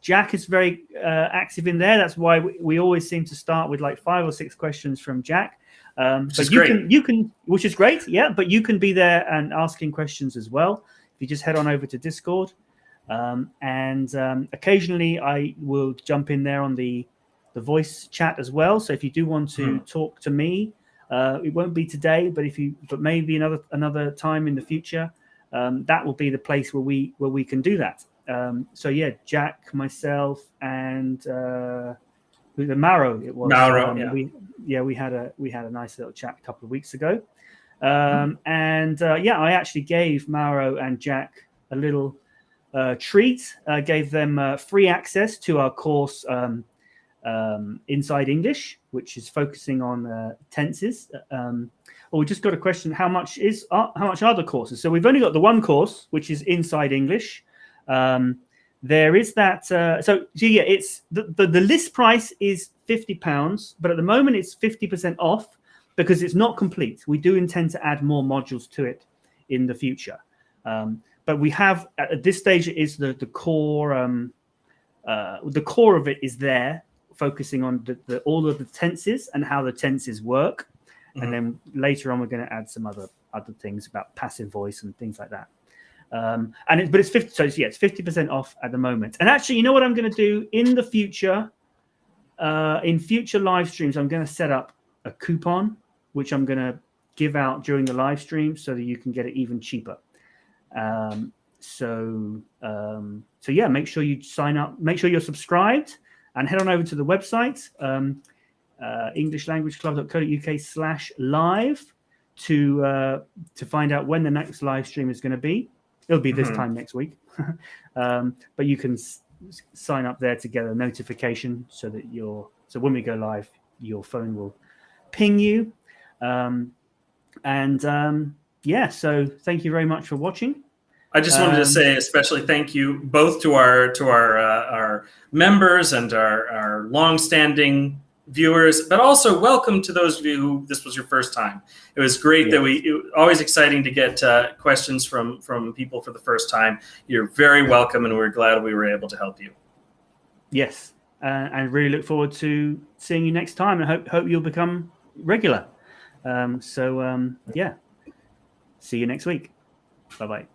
Jack is very active in there. That's why we always seem to start with like 5 or 6 questions from Jack. But you can, which is great. Yeah. But you can be there and asking questions as well. If you just head on over to Discord. And occasionally I will jump in there on the voice chat as well. So if you do want to talk to me, it won't be today, but maybe another time in the future, that will be the place where we can do that. So yeah, Jack, myself, and Mauro. It was Mauro. We had a nice little chat a couple of weeks ago, and I actually gave Mauro and Jack a little treat. Gave them free access to our course, Inside English, which is focusing on tenses. We just got a question: how much are the courses? So we've only got the one course, which is Inside English. There is that. It's the list price is £50, but at the moment it's 50% off because it's not complete. We do intend to add more modules to it in the future. But we have at this stage, it is the core. The core of it is there, focusing on all of the tenses and how the tenses work. And then later on, we're going to add some other things about passive voice and things like that. But it's 50. So it's 50% off at the moment. And actually, you know what I'm going to do in the future? In future live streams, I'm going to set up a coupon, which I'm going to give out during the live stream so that you can get it even cheaper. So yeah, make sure you sign up, make sure you're subscribed, and head on over to the website, englishlanguageclub.co.uk/live to find out when the next live stream is going to be. It'll be this time next week. But you can sign up there to get a notification so that when we go live, your phone will ping you. Yeah, so thank you very much for watching. I just wanted to say especially thank you both to our members and our long-standing viewers, but also welcome to those of you who this was your first time. It was great that always exciting to get questions from people for the first time. You're very welcome, and we're glad we were able to help you. Yes, and really look forward to seeing you next time, and hope you'll become regular. Yeah, see you next week. Bye-bye.